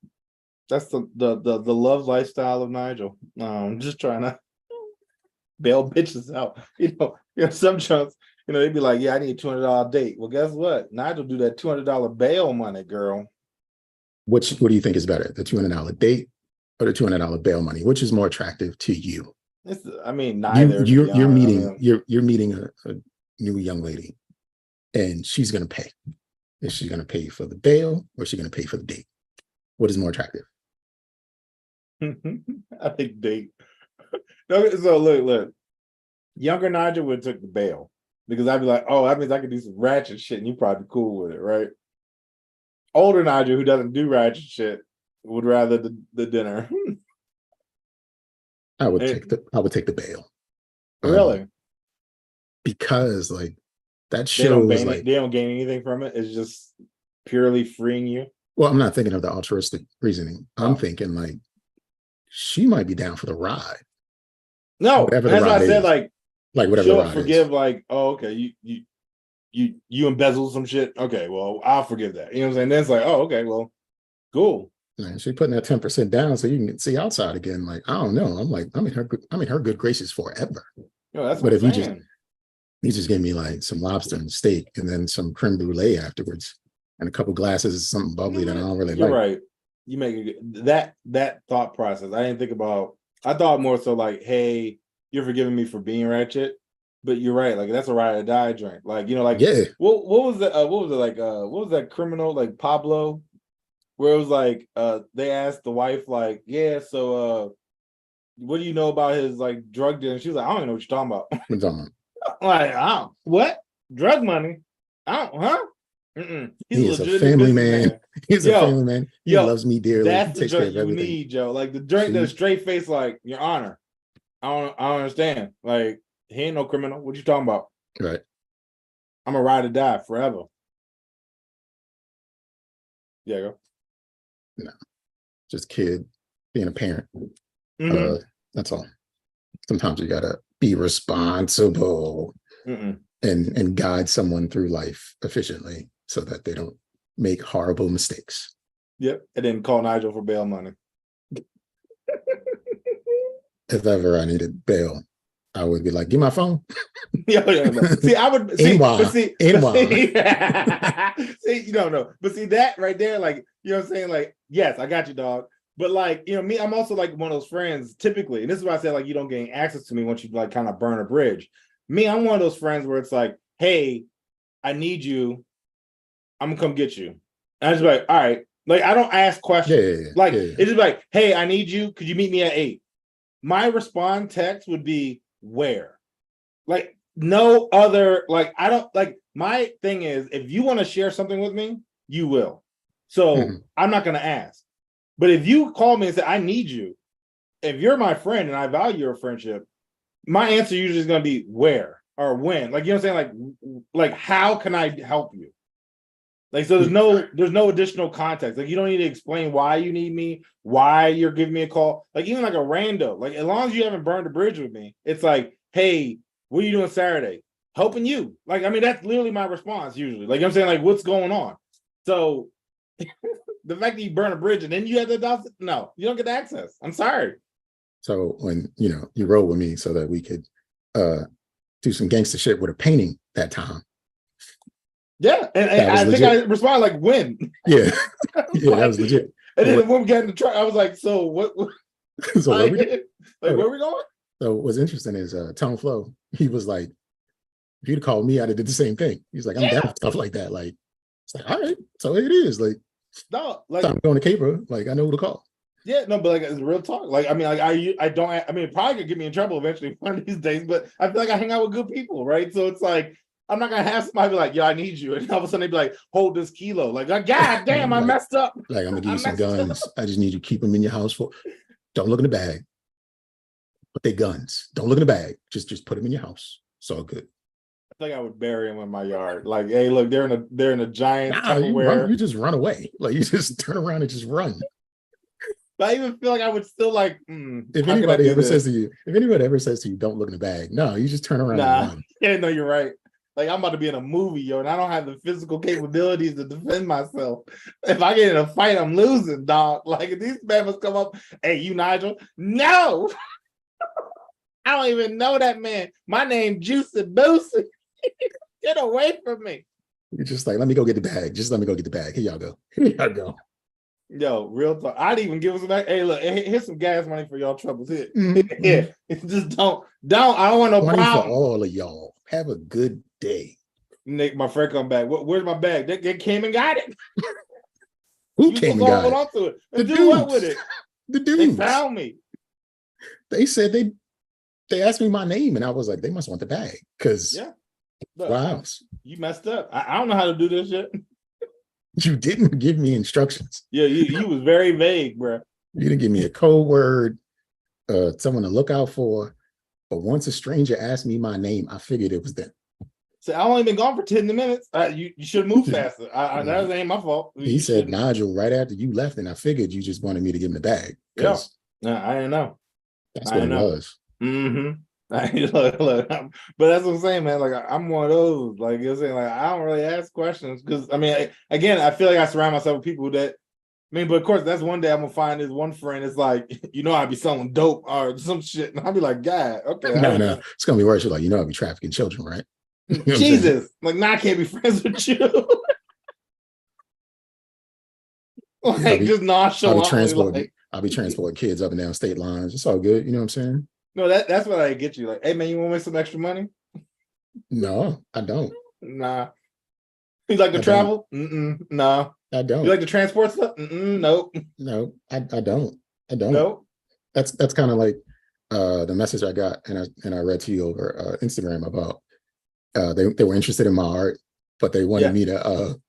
that's the love lifestyle of Nigel. I'm just trying to bail bitches out. Some chunks, they'd be like, yeah, I need a $200 date. Well, guess what? Nigel do that $200 bail money, girl. What do you think is better, the $200 date or the $200 bail money? Which is more attractive to you? Neither. You're meeting a new young lady, and she's going to pay. Is she going to pay for the bail or is she going to pay for the date? What is more attractive? I think date. So look. Younger Nigel would have took the bail because I'd be like, oh, that means I could do some ratchet shit and you probably cool with it, right? Older Nigel, who doesn't do ratchet shit, would rather the dinner. I would take the bail. Really? Because like that shows they don't gain anything from it. It's just purely freeing you. Well, I'm not thinking of the altruistic reasoning. I'm thinking like she might be down for the ride. No, that's why I said like whatever she'll the ride forgive is. like, oh, okay, you embezzled some shit. Okay, well, I'll forgive that. You know what I'm saying? Then it's like, oh, okay, well, cool. And she's putting that 10% down so you can see outside again. Like, I don't know. I'm like, I'm in her good graces forever. That's but if you just give me like some lobster and steak and then some creme brulee afterwards and a couple glasses of something bubbly that I don't really like. You're right. You make that thought process. I didn't think about. I thought more so like, hey, you're forgiving me for being ratchet, but you're right. Like that's a ride or die drink. Like like yeah. What was that? What was it like? What was that criminal like Pablo? Where it was like they asked the wife like, yeah, so what do you know about his like drug dealing? She was like, I don't even know what you're talking about. What you talking about? Like, oh, what? Drug money? I don't, huh? He's a family man. He's a family man. He loves me dearly. That's the drink you need, Joe. Like the drink that's straight face, like, Your Honor, I don't understand. Like, he ain't no criminal. What you talking about? Right. I'm a ride or die forever. Yeah, go. No. Just kid being a parent. That's all. Sometimes you gotta be responsible and guide someone through life efficiently so that they don't make horrible mistakes. Yep. And then call Nigel for bail money. If ever I needed bail, I would be like, give my phone. No. See, I would see, you don't know. But see that right there, like, you know what I'm saying? Like, yes, I got you, dog. But like, me, I'm also like one of those friends typically, and this is why I say like you don't gain access to me once you like kind of burn a bridge. Me, I'm one of those friends where it's like, hey, I need you. I'm gonna come get you. And I just be like, all right. Like, I don't ask questions. It's just like, hey, I need you. Could you meet me at 8? My respond text would be where? Like, no other, like, I don't like my thing is if you want to share something with me, you will. So I'm not gonna ask. But if you call me and say, I need you, if you're my friend and I value your friendship, my answer usually is going to be where or when. Like, you know what I'm saying? Like how can I help you? Like, so there's no additional context. Like, you don't need to explain why you need me, why you're giving me a call. Like, even like a rando, like as long as you haven't burned a bridge with me, it's like, hey, What are you doing Saturday? Helping you. Like, I mean, that's literally my response usually. Like, I'm saying, like, what's going on? So the fact that you burn a bridge and then you have to adopt it, no, you don't get the access. I'm sorry. So when you rode with me so that we could do some gangster shit with a painting that time. Yeah, and I think I responded like, when? Yeah, yeah, like, that was legit. And then when we got in the truck, I was like, so what? So like, where are we going? So what's interesting is Tone Flo, he was like, if you'd called me, I'd have did the same thing. He's like, I'm down with stuff like that. Like, it's like, all right, so it is. Like, no, like I'm going to Caper, like I know who to call. Yeah, no, but like it's real talk. Like, I mean, like I don't. I mean, it probably could get me in trouble eventually one of these days. But I feel like I hang out with good people, right? So it's like I'm not gonna have somebody be like, "Yo, I need you," and all of a sudden they be like, "Hold this kilo." Like, God damn, I messed up. Like, I'm gonna give you some guns. I just need you to keep them in your house for. Don't look in the bag. But they guns. Don't look in the bag. Just put them in your house. It's all good. I think I would bury them in my yard. Like, hey, look, they're in a giant Tupperware. You just run away. Like, you just turn around and just run. But I even feel like I would still like. If anybody ever says to you, "Don't look in the bag," no, you just turn around and run. Yeah, no, you're right. Like, I'm about to be in a movie, yo, and I don't have the physical capabilities to defend myself. If I get in a fight, I'm losing, dog. Like, if these men must come up, hey, you Nigel? No, I don't even know that man. My name Juicy Boosie. Get away from me. You're just like, let me go get the bag. Just let me go get the bag. Here y'all go. Here y'all go. Yo, real talk. I'd even give us some. Hey, look, here's some gas money for y'all troubles. Here, yeah. Just don't. I don't want no problem. For all of y'all. Have a good day. Nick, my friend, come back. Where's my bag? They came and got it. Who came and got it? On to it. The do dudes. What with it? The dudes. They found me. They said they asked me my name, and I was like, they must want the bag because wow, you messed up. I don't know how to do this shit. You didn't give me instructions. Yeah, you was very vague, bro. You didn't give me a code word, someone to look out for. But once a stranger asked me my name, I figured it was them. So I only been gone for 10 minutes. You should have moved faster. That ain't my fault. He said Nigel right after you left, and I figured you just wanted me to give him the bag. Yeah, I didn't know. That's what it was. Mm-hmm. Look, but that's what I'm saying, man. Like, I'm one of those. Like, you're saying, like, I don't really ask questions because I mean, again, I feel like I surround myself with people that. I mean, but of course, that's one day I'm gonna find this one friend. It's like, I'd be selling dope or some shit, and I'll be like, God, okay. No, it's gonna be worse. You're like, I'll be trafficking children, right? Jesus, like, now I can't be friends with you. Like, just nonchalantly. I'll be transporting kids up and down state lines. It's all good. You know what I'm saying? No, that's what I get you. Like, hey man, you want to make some extra money? No, I don't. Nah. You like to travel? No. I don't. You like to transport stuff? Nope. No, I don't. Nope. That's kind of like the message I got and I read to you over Instagram about they were interested in my art, but they wanted me to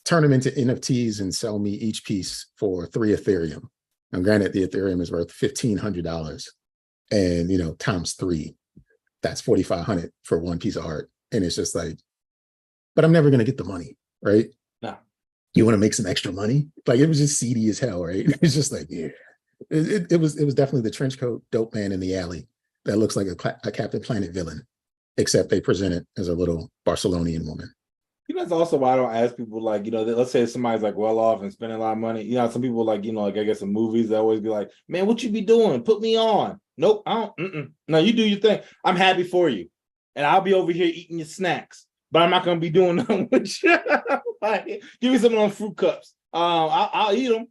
turn them into NFTs and sell me each piece for 3 Ethereum. Now, granted, the Ethereum is worth $1,500, and times 3, that's $4,500 for one piece of art. And it's just like, but I'm never gonna get the money, right? No. You want to make some extra money? Like, it was just seedy as hell, right? It's just like, yeah. It was definitely the trench coat dope man in the alley that looks like a Captain Planet villain, except they present it as a little Barcelonian woman. That's also why I don't ask people, like, let's say somebody's like well off and spending a lot of money. Some people like, like I guess in movies, they always be like, man, what you be doing? Put me on. Nope, I don't. No, you do your thing. I'm happy for you. And I'll be over here eating your snacks, but I'm not going to be doing nothing with you. Like, give me some of those fruit cups. I'll eat them.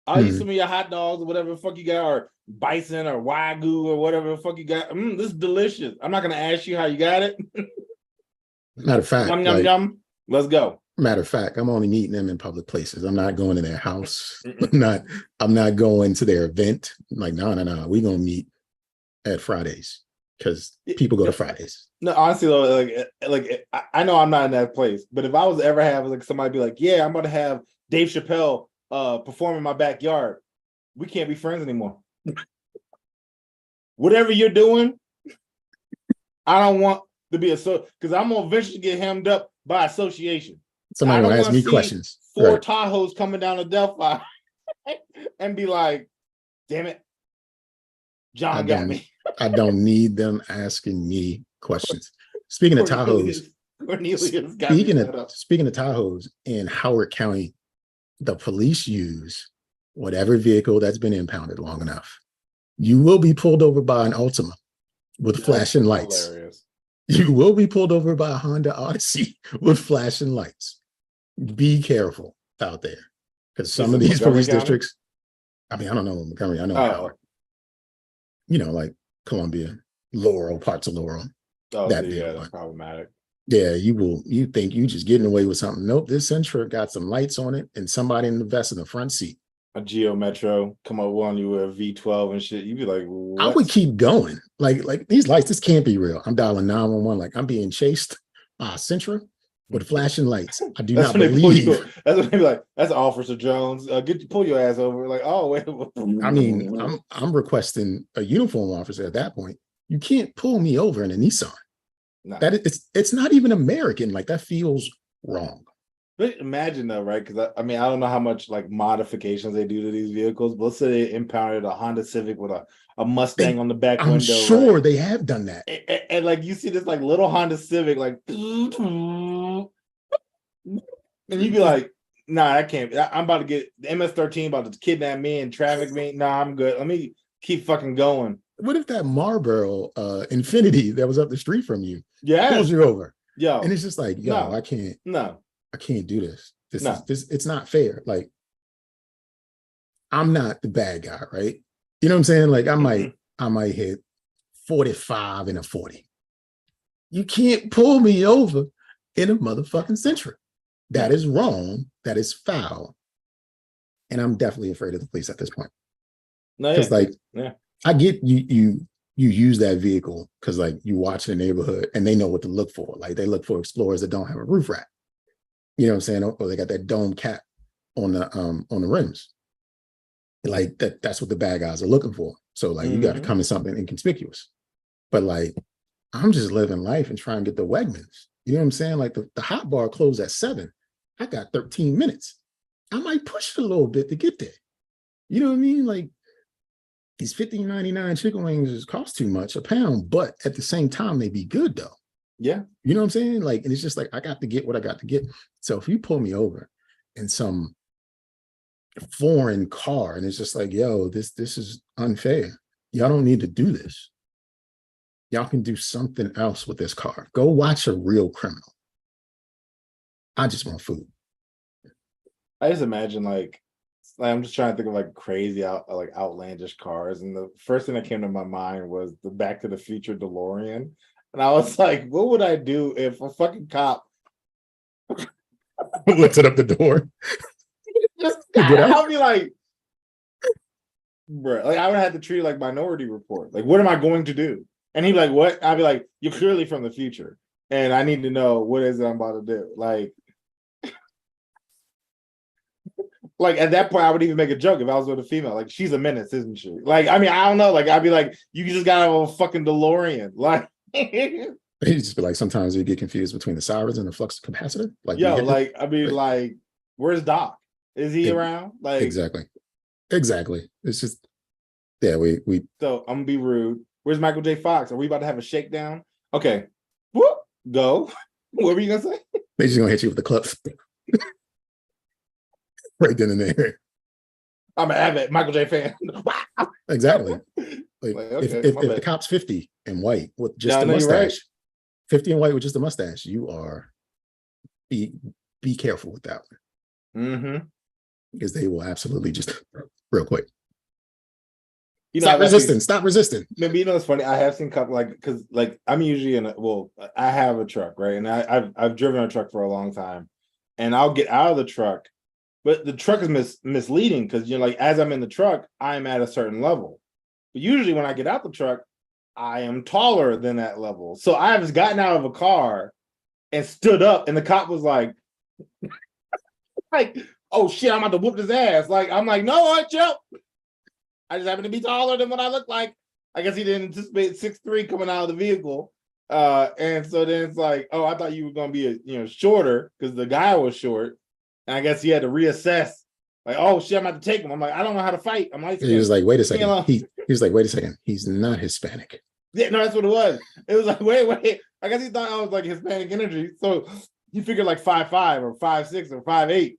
I'll eat some of your hot dogs or whatever the fuck you got, or bison or wagyu or whatever the fuck you got. This is delicious. I'm not going to ask you how you got it. Matter of fact, yum. Let's go. Matter of fact, I'm only meeting them in public places. I'm not going to their house. I'm not going to their event. Like, no. We're gonna meet at Fridays because people go to Fridays. No, honestly though, like I know I'm not in that place, but if I was to ever have like somebody be like, yeah, I'm about to have Dave Chappelle perform in my backyard, we can't be friends anymore. Whatever you're doing, I don't want to be because I'm gonna eventually get hemmed up by association. Somebody will ask me questions. 4 Tahoes coming down to Delphi and be like, damn it, John got me. I don't need them asking me questions. Speaking of Tahoes, Cornelius got me set up. speaking of Tahoes in Howard County, the police use whatever vehicle that's been impounded long enough. You will be pulled over by an Altima with flashing lights. Hilarious. You will be pulled over by a Honda Odyssey with flashing lights. Be careful out there, because some of these police districts, I mean, I don't know Montgomery, I know Howard. You know, like Columbia, Laurel, parts of Laurel. That's problematic. Yeah, you think you just getting away with something. Nope, this Sentra got some lights on it and somebody in the vest in the front seat. A Geo Metro come up on you with a V12 and shit. You'd be like, what? I would keep going. Like these lights, this can't be real. I'm dialing 911 like I'm being chased by a Sentra with flashing lights. I do not believe. That's what they be like. That's Officer Jones. Pull your ass over. Like, oh wait. I mean, I'm requesting a uniform officer at that point. You can't pull me over in a Nissan. Nah. It's not even American. Like, that feels wrong. But imagine though, right? Because I mean, I don't know how much like modifications they do to these vehicles, but let's say they impounded a Honda Civic with a Mustang on the back window. I'm sure, right? They have done that. And like you see this like little Honda Civic, like, and you'd be like, nah, I can't. I'm about to get the MS-13 about to kidnap me and traffic me. Nah, I'm good. Let me keep fucking going. What if that Marlboro Infinity that was up the street from you pulls you over? Yo, and it's just like, yo, I can't. No. I can't do this. It's not fair. Like, I'm not the bad guy, right? You know what I'm saying? Like, I might hit 45 in a 40. You can't pull me over in a motherfucking Sentra. That is wrong. That is foul. And I'm definitely afraid of the police at this point. Because I get you use that vehicle because like you watch the neighborhood and they know what to look for. Like, they look for Explorers that don't have a roof rack. You know what I'm saying? Or they got that dome cap on the rims. Like that's what the bad guys are looking for. So like you got to come in something inconspicuous. But like, I'm just living life and trying to get the Wegmans. You know what I'm saying? Like the hot bar closed at 7. I got 13 minutes. I might push it a little bit to get there. You know what I mean? Like, these $15.99 chicken wings cost too much a pound, but at the same time, they be good though. Yeah. You know what I'm saying? Like, and it's just like, I got to get what I got to get. So if you pull me over in some foreign car and it's just like, yo, this is unfair. Y'all don't need to do this. Y'all can do something else with this car. Go watch a real criminal. I just want food. I just imagine like I'm just trying to think of like crazy outlandish cars. And the first thing that came to my mind was the Back to the Future DeLorean. And I was like, what would I do if a fucking cop lifted up the door? I'll be like, bro, like I would have to treat it like Minority Report. Like, what am I going to do? And he'd be like, what? I'd be like, you're clearly from the future. And I need to know what is it I'm about to do. Like at that point, I would even make a joke if I was with a female. Like, she's a menace, isn't she? Like, I mean, I don't know. Like, I'd be like, you just got a fucking DeLorean. Like, you just be like, sometimes you get confused between the sirens and the flux capacitor. Like, yo, like, I mean, like, where's Doc? Is he around? Like, exactly. It's just, yeah, we. So I'm gonna be rude. Where's Michael J. Fox? Are we about to have a shakedown? Okay, whoop, go. What were you gonna say? They just gonna hit you with the clubs. Right then and there. I'm an avid Michael J. fan. Exactly. Like, okay, if the cop's 50 and white with just a mustache, right. 50 and white with just a mustache, you are be careful with that one. Because they will absolutely just real quick. Stop resisting. Maybe, you know, it's funny. I have seen couple because I'm usually I have a truck, right? And I've driven a truck for a long time, and I'll get out of the truck. But the truck is misleading because, you know, like as I'm in the truck, I'm at a certain level. But usually when I get out the truck, I am taller than that level. So I have gotten out of a car and stood up, and the cop was like, oh shit, I'm about to whoop his ass. Like, I'm like, no, what, Joe? I just happen to be taller than what I look like. I guess he didn't anticipate 6'3" coming out of the vehicle. And so then it's like, oh, I thought you were going to be shorter because the guy was short. And I guess he had to reassess, like, oh shit, I'm about to take him. I'm like, I don't know how to fight. I'm like, he was like, wait a second. He was like, wait a second. He's not Hispanic. Yeah, no, that's what it was. It was like, wait. I guess he thought I was like Hispanic energy. So he figured like 5'5" or 5'6" or 5'8".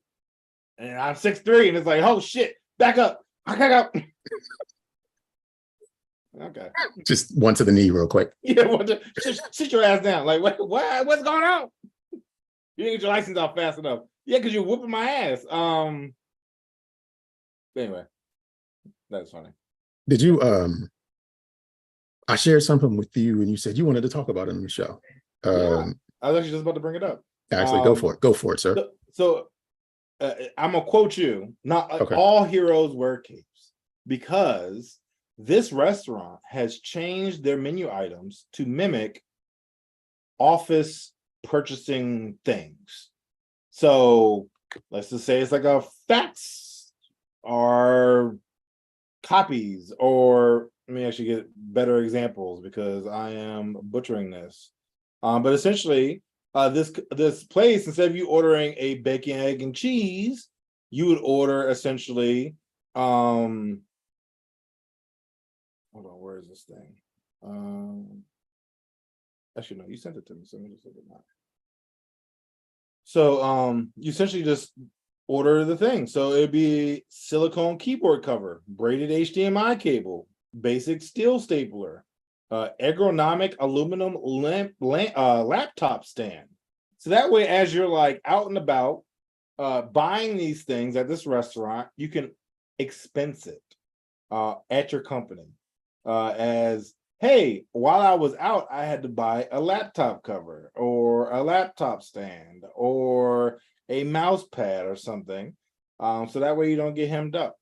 And I'm 6'3", and it's like, oh shit, back up. I got up. Okay. Just one to the knee real quick. Yeah, sit your ass down. Like, what's going on? You didn't get your license out fast enough. Yeah, because you're whooping my ass. Anyway, that's funny. Did you I shared something with you and you said you wanted to talk about it on the show. Yeah, I was actually just about to bring it up. Actually, go for it. Go for it, sir. So I'm gonna quote you. Not Okay. all heroes wear capes, because this restaurant has changed their menu items to mimic office purchasing things. So let's just say it's like a fax or copies, or let me actually get better examples because I am butchering this. But essentially, this place, instead of you ordering a bacon, egg, and cheese, you would order essentially. Hold on, where is this thing? Actually, no, you sent it to me, so let me just look at that. So you essentially just order the thing. So it'd be silicone keyboard cover, braided HDMI cable, basic steel stapler, ergonomic aluminum laptop stand. So that way, as you're like out and about buying these things at this restaurant, you can expense it at your company as, hey, while I was out, I had to buy a laptop cover or a laptop stand or a mouse pad or something. So that way you don't get hemmed up.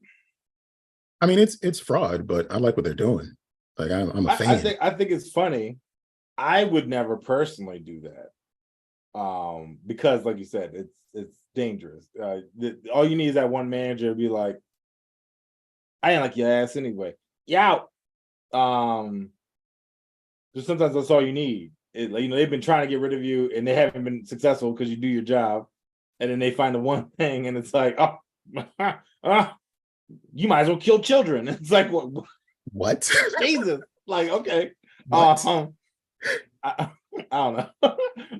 I mean, it's fraud, but I like what they're doing. Like I'm a fan. I think it's funny. I would never personally do that. Because like you said, it's dangerous. All you need is that one manager to be like, I ain't like your ass anyway. Yeah. Just sometimes that's all you need. They've been trying to get rid of you and they haven't been successful because you do your job, and then they find the one thing and it's like, oh, you might as well kill children. It's like, What? Jesus, like, okay. What? I don't know.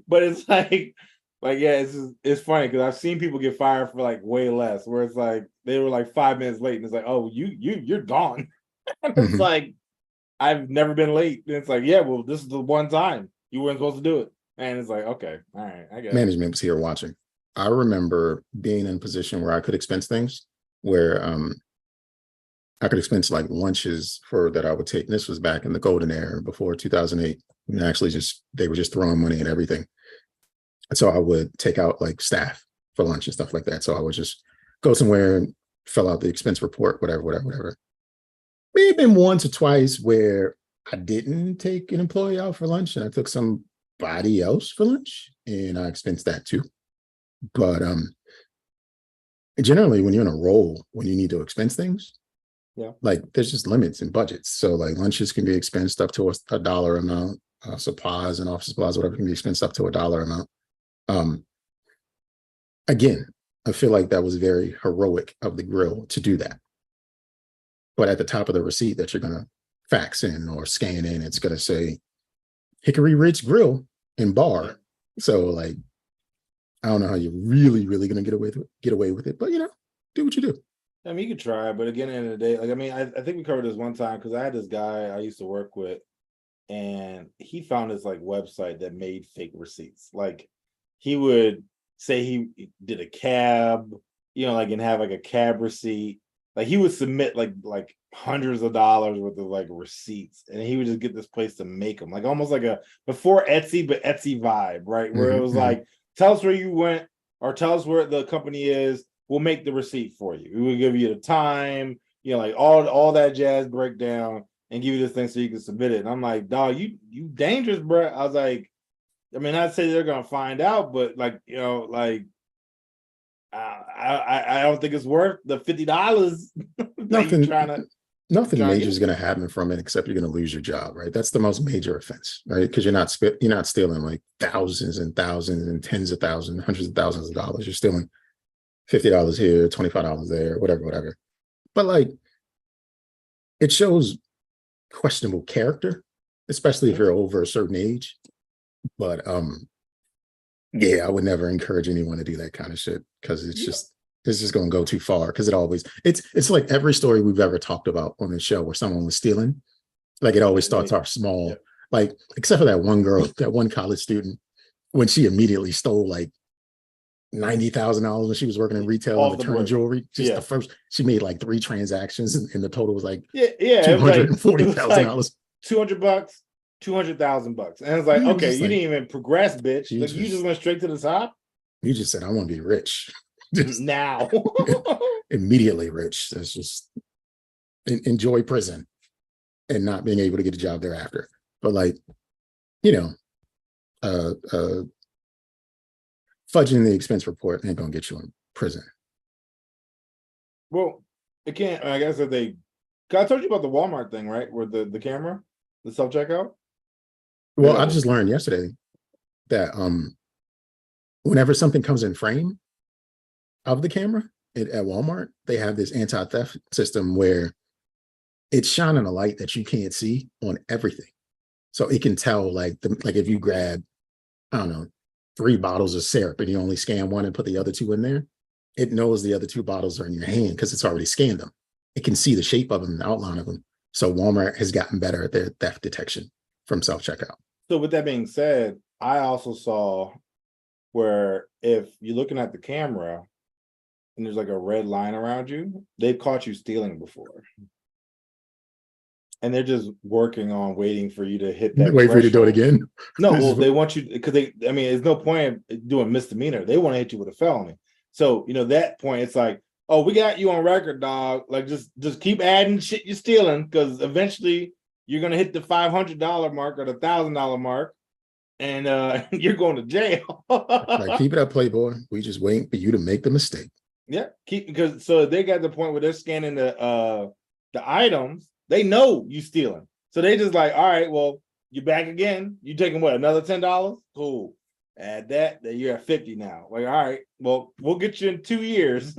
But it's like yeah, it's funny because I've seen people get fired for like way less, where it's like they were like 5 minutes late and it's like, oh, you're gone. And it's like, I've never been late. And it's like, yeah, well, this is the one time you weren't supposed to do it. And it's like, okay, all right, I guess. Management was here watching. I remember being in a position where I could expense things, where I could expense like lunches that I would take. And this was back in the golden era before 2008. And actually they were just throwing money at everything. And so I would take out like staff for lunch and stuff like that. So I would just go somewhere and fill out the expense report, whatever. Maybe been once or twice where I didn't take an employee out for lunch and I took somebody else for lunch and I expensed that too. But generally when you're in a role, when you need to expense things, yeah, like there's just limits and budgets. So like lunches can be expensed up to a dollar amount, supplies and office supplies, whatever, can be expensed up to a dollar amount. Again, I feel like that was very heroic of the grill to do that. But at the top of the receipt that you're going to fax in or scan in, it's going to say Hickory Ridge Grill and Bar. So like, I don't know how you're really going to get away with it, but do what you do. I mean, you could try, but again, at the end of the day, like, I mean, I think we covered this one time because I had this guy I used to work with, and he found this like website that made fake receipts. Like, he would say he did a cab, and have like a cab receipt. Like, he would submit like hundreds of dollars worth of like receipts, and he would just get this place to make them, like almost like a before Etsy, but Etsy vibe, right? Where it was like, tell us where you went or tell us where the company is. We'll make the receipt for you. We will give you the time, like all that jazz breakdown, and give you this thing so you can submit it. And I'm like, dog, you dangerous, bro. I was like, I mean, I'd say they're gonna find out, but like, I don't think it's worth the $50. Nothing major is going to happen from it, except you're going to lose your job, right? That's the most major offense, right? Because you're not stealing like thousands and thousands and tens of thousands, hundreds of thousands of dollars. You're stealing $50 here, $25 there, whatever. But like, it shows questionable character especially if you're over a certain age. But yeah, I would never encourage anyone to do that kind of shit because Yeah. it's just going to go too far. Because it's like every story we've ever talked about on the show where someone was stealing. Like it always starts off small. Yeah. Like except for that one girl, that one college student, when she immediately stole like $90,000 when she was working in retail and Off the returning break. jewelry. Just Yeah. the first, she made like 3 transactions, and the total was like Yeah, yeah. It was like $240,000. $200, $200,000. And it's like, Yeah, it was okay, just you like, didn't even progress, bitch. you Like you just just went straight to the top. you just said, I want to be rich. Just Now. immediately rich. That's just enjoy prison and not being able to get a job thereafter. But like, you know, fudging the expense report ain't gonna get you in prison. Well, it can't. I guess that they. I told you about the Walmart thing, right? Where the camera, the self checkout. Well, I just learned yesterday that whenever something comes in frame of the camera at Walmart, they have this anti-theft system where it's shining a light that you can't see on everything. So it can tell like if you grab, I don't know, 3 bottles of syrup and you only scan one and put the other 2 in there, it knows the other 2 bottles are in your hand because it's already scanned them. It can see the shape of them and the outline of them. So Walmart has gotten better at their theft detection from self-checkout. So with that being said, I also saw where if you're looking at the camera and there's like a red line around you, they've caught you stealing before. And they're just working on waiting for you to hit that. Wait for you to do it again. No, well, they want you because I mean, there's no point of doing misdemeanor. They want to hit you with a felony. So, that point, it's like, oh, we got you on record, dog. Like, just keep adding shit you're stealing because eventually you're gonna hit the $500 mark or the $1,000 mark, and you're going to jail. Like, keep it up, Playboy. We just waiting for you to make the mistake. Yeah, because so they got the point where they're scanning the items. They know you stealing, so they just like, all right, well, you're back again. You taking what, another $10? Cool. Add that. Then you're at 50 now. Like, all right, well, we'll get you in 2 years.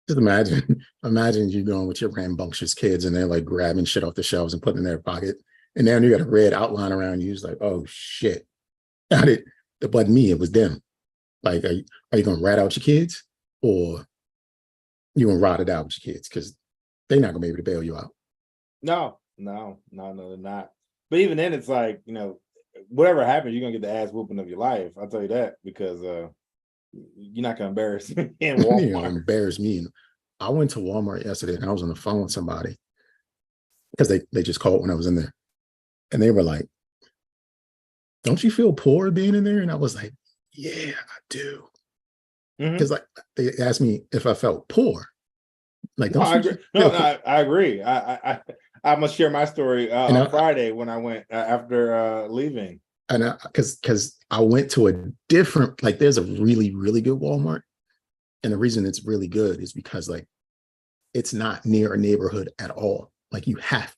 Just imagine you going with your rambunctious kids and they're like grabbing shit off the shelves and putting it in their pocket, and now you got a red outline around you. It's like, oh shit, it wasn't me, it was them. Like, are you gonna rat out your kids, or you gonna rot it out with your kids because they're not gonna be able to bail you out? No, they're not. But even then, it's like, whatever happens, you're gonna get the ass whooping of your life. I'll tell you that because you're not gonna embarrass me in Walmart. Embarrass me. I went to Walmart yesterday and I was on the phone with somebody because they just called when I was in there, and they were like, "Don't you feel poor being in there?" And I was like, "Yeah, I do." Because like they asked me if I felt poor. Like, don't I agree. I agree. I must share my story on Friday when I went after leaving. And because I went to a different, like, there's a really, really good Walmart. And the reason it's really good is because like it's not near a neighborhood at all. Like you can't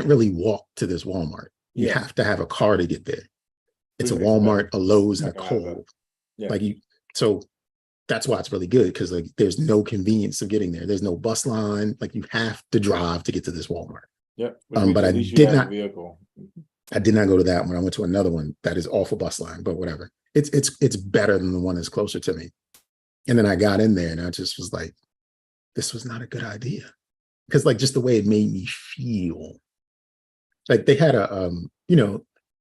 really walk to this Walmart. You have to have a car to get there. It's a Walmart, a Lowe's, and a Kohl's. Like so that's why it's really good, because like there's no convenience of getting there. There's no bus line. Like you have to drive to get to this Walmart. But I did not. I did not go to that one. I went to another one that is off a bus line, but whatever. It's better than the one that's closer to me. And then I got in there and I just was like, this was not a good idea. Because like just the way it made me feel. Like they had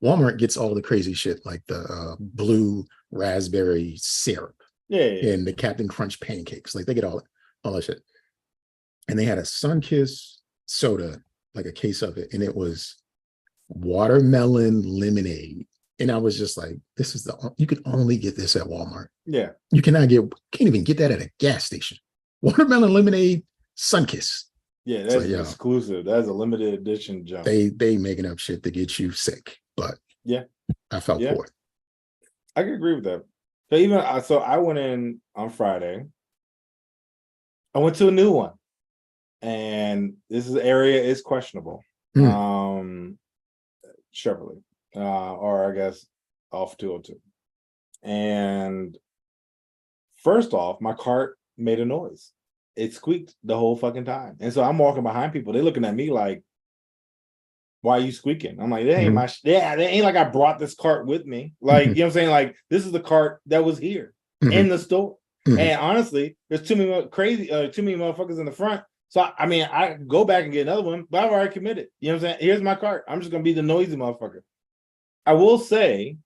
Walmart gets all the crazy shit, like the blue raspberry syrup and the Captain Crunch pancakes. Like they get all that shit. And they had a Sunkist soda, like a case of it, and it was watermelon lemonade. And I was just like, you could only get this at Walmart. Yeah. You can't even get that at a gas station. Watermelon lemonade, Sunkist. Yeah, that's exclusive. That's a limited edition junk. They making up shit to get you sick. But yeah, I felt poor. I can agree with that. So I went in on Friday. I went to a new one. And this area is questionable. Chevrolet. Or I guess off 202. And first off, my cart made a noise. It squeaked the whole fucking time. And so I'm walking behind people. They're looking at me like, why are you squeaking? I'm like, that ain't Mhm. my yeah, that ain't like I brought this cart with me. Like, you know what I'm saying? Like, this is the cart that was here in Mhm. the store. Mhm. And honestly, there's too many motherfuckers in the front. So I mean, I go back and get another one, but I've already committed. You know what I'm saying? Here's my cart. I'm just gonna be the noisy motherfucker. I will say,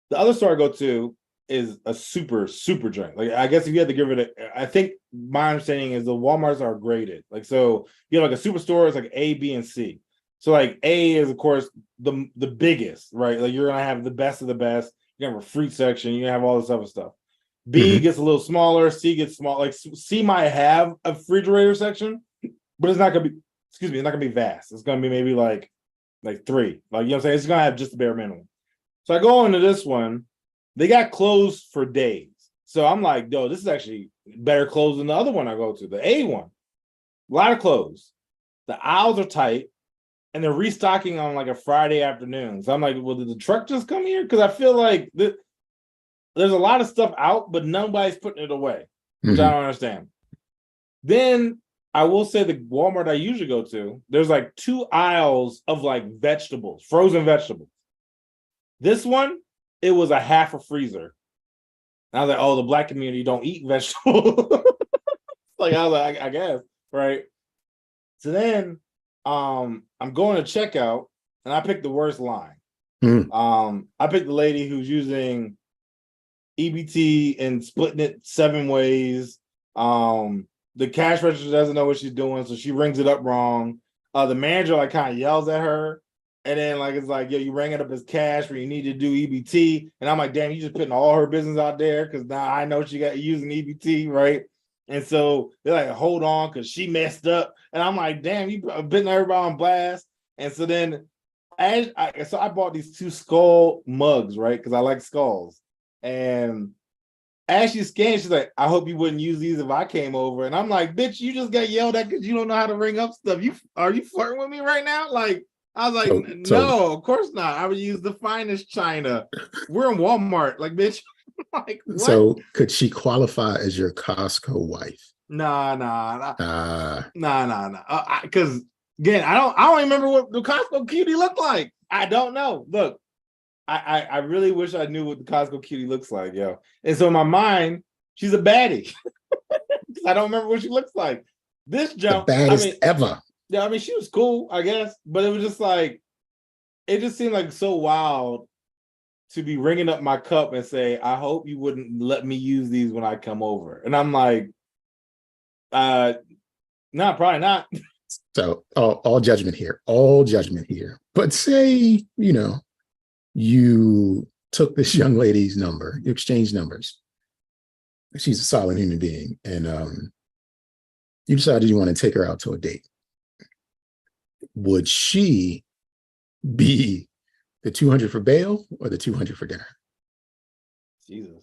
the other store I go to is a super super joint. Like, I guess if you had to give it I think my understanding is the Walmarts are graded. Like, so you have like a superstore, it's like A, B, and C. So like A is of course the biggest, right? Like, you're gonna have the best of the best. You're gonna have a fruit section. You're gonna have all this other stuff. B Mhm. gets a little smaller. C gets small. Like, C might have a refrigerator section, but it's not gonna be. Excuse me, it's not gonna be vast. It's gonna be maybe like three. Like, you know what I'm saying? It's gonna have just the bare minimum. So I go into this one. They got closed for days. So I'm like, yo, this is actually better clothes than the other one I go to, the A one. A lot of clothes. The aisles are tight, and they're restocking on like a Friday afternoon. So I'm like, well, did the truck just come here? Because I feel like there's a lot of stuff out, but nobody's putting it away, which I Mhm. don't understand. Then I will say the Walmart I usually go to, there's like two aisles of like vegetables, frozen vegetables. This one, it was a half a freezer. And I was like, oh, the black community don't eat vegetables. Like, I was like, I guess, right? So then I'm going to checkout and I picked the worst line. Mhm. I picked the lady who's using EBT and splitting it 7 ways. The cash register doesn't know what she's doing, so she rings it up wrong. The manager like kind of yells at her, and then like it's like, yo, you rang it up as cash when you need to do EBT. And I'm like, damn, you just putting all her business out there because now I know she got using EBT, right? And so they're like, hold on, because she messed up. And I'm like, damn, you putting everybody on blast. And so then so I bought these 2 skull mugs, right? Because I like skulls. And as she scanned, she's like, I hope you wouldn't use these if I came over. And I'm like, bitch, you just got yelled at because you don't know how to ring up stuff. Are you flirting with me right now? Like, I was like, So no, of course not. I would use the finest china. We're in Walmart. Like, bitch, like, what? so could she qualify as your Costco wife? Nah, nah, nah, Ah, nah, nah, nah. Because again, I don't remember what the Costco cutie looked like. I don't know. Look, I really wish I knew what the Costco cutie looks like, yo. And so in my mind, she's a baddie. I don't remember what she looks like. This the jump, I baddest mean, ever. yeah, I mean, she was cool, I guess, but it was just like, it just seemed like so wild to be ringing up my cup and say, I hope you wouldn't let me use these when I come over. And I'm like, no, probably not. So all judgment here, all judgment here. But say, you took this young lady's number, you exchanged numbers. She's a solid human being. And you decided you want to take her out to a date. Would she be the 200 for bail or the 200 for dinner? Jesus.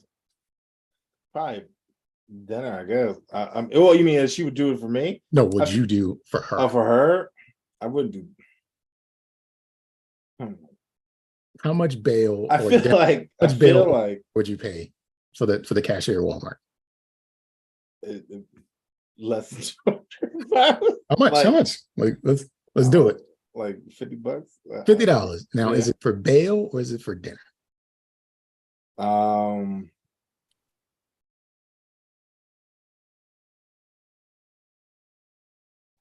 Probably dinner, I guess. Well, you mean she would do it for me? No, would you do for her? For her, I wouldn't do. How much bail I or feel dinner, like how much bail would you pay for the cashier at Walmart? it, less than 200. How much? How Like, much? Like let's do it. like $50. $50. Now, Yeah. is it for bail or is it for dinner? Um,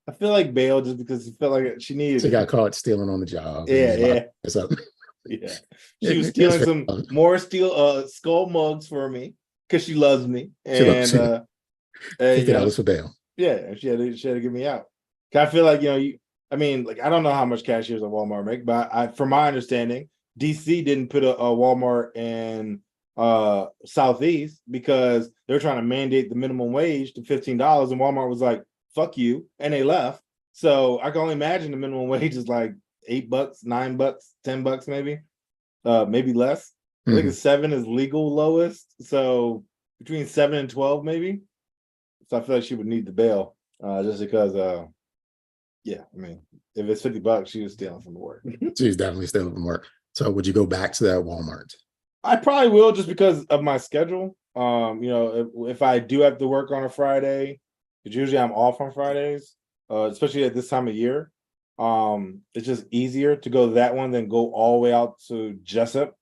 I feel like bail just because she felt like she needed She got it. caught stealing on the job and Yeah, they locked yeah, us up. yeah. She was It's stealing some fair. more skull mugs for me because she loves me, She loves and you. you know, $50 for bail. yeah, she had to get me out. I feel like, I mean, like, I don't know how much cashiers at Walmart make, but from my understanding, DC didn't put a Walmart in Southeast because they're trying to mandate the minimum wage to $15, and Walmart was like, "Fuck you," and they left. So I can only imagine the minimum wage is like $8, $9, $10, maybe, maybe less. I think Mhm. it's 7 is legal lowest, so between 7 and 12, maybe. So I feel like she would need the bail, just because. Yeah, I mean, if it's $50, she was stealing from the work. She's definitely still from work. So would you go back to that Walmart? I probably will just because of my schedule. If I do have to work on a Friday, because usually I'm off on Fridays, especially at this time of year. It's just easier to go to that one than go all the way out to Jessup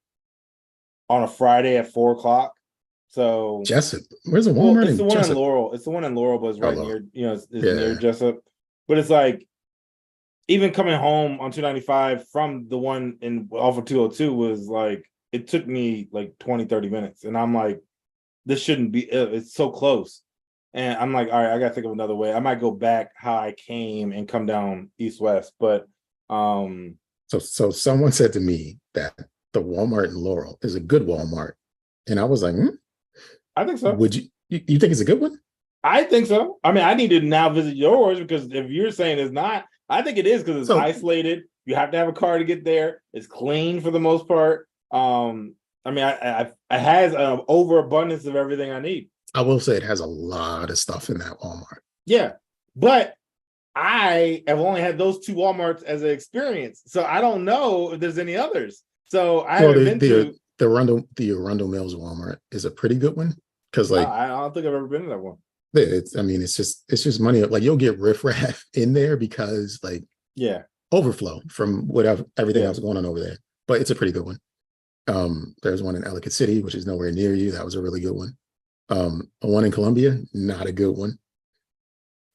on a Friday at 4 o'clock. So, Jessup. Where's a well, Walmart it's the in one in Jessup? Laurel. It's the one in Laurel, but it's Oh, right Lord. near, it's near Yeah. Jessup. But it's like even coming home on 295 from the one in off of 202 was like it took me like 20, 30 minutes. And I'm like, this shouldn't be it's so close. And I'm like, all right, I gotta think of another way. I might go back how I came and come down east west. But So someone said to me that the Walmart in Laurel is a good Walmart. And I was like, I think so. would you think it's a good one? I think so. I mean, I need to now visit yours because if you're saying it's not, I think it is because it's So isolated. You have to have a car to get there. It's clean for the most part. I mean, I has an overabundance of everything I need. I will say it has a lot of stuff in that Walmart. Yeah, but I have only had those two Walmarts as an experience, so I don't know if there's any others. So I Well, haven't been to. the Arundel Mills Walmart is a pretty good one because No, like I don't think I've ever been to that one. it's I mean it's just money. Like you'll get riffraff in there because like Yeah, overflow from whatever everything yeah. else going on over there. But it's a pretty good one. There's one in Ellicott City, which is nowhere near you. That was a really good one. One in Columbia, not a good one.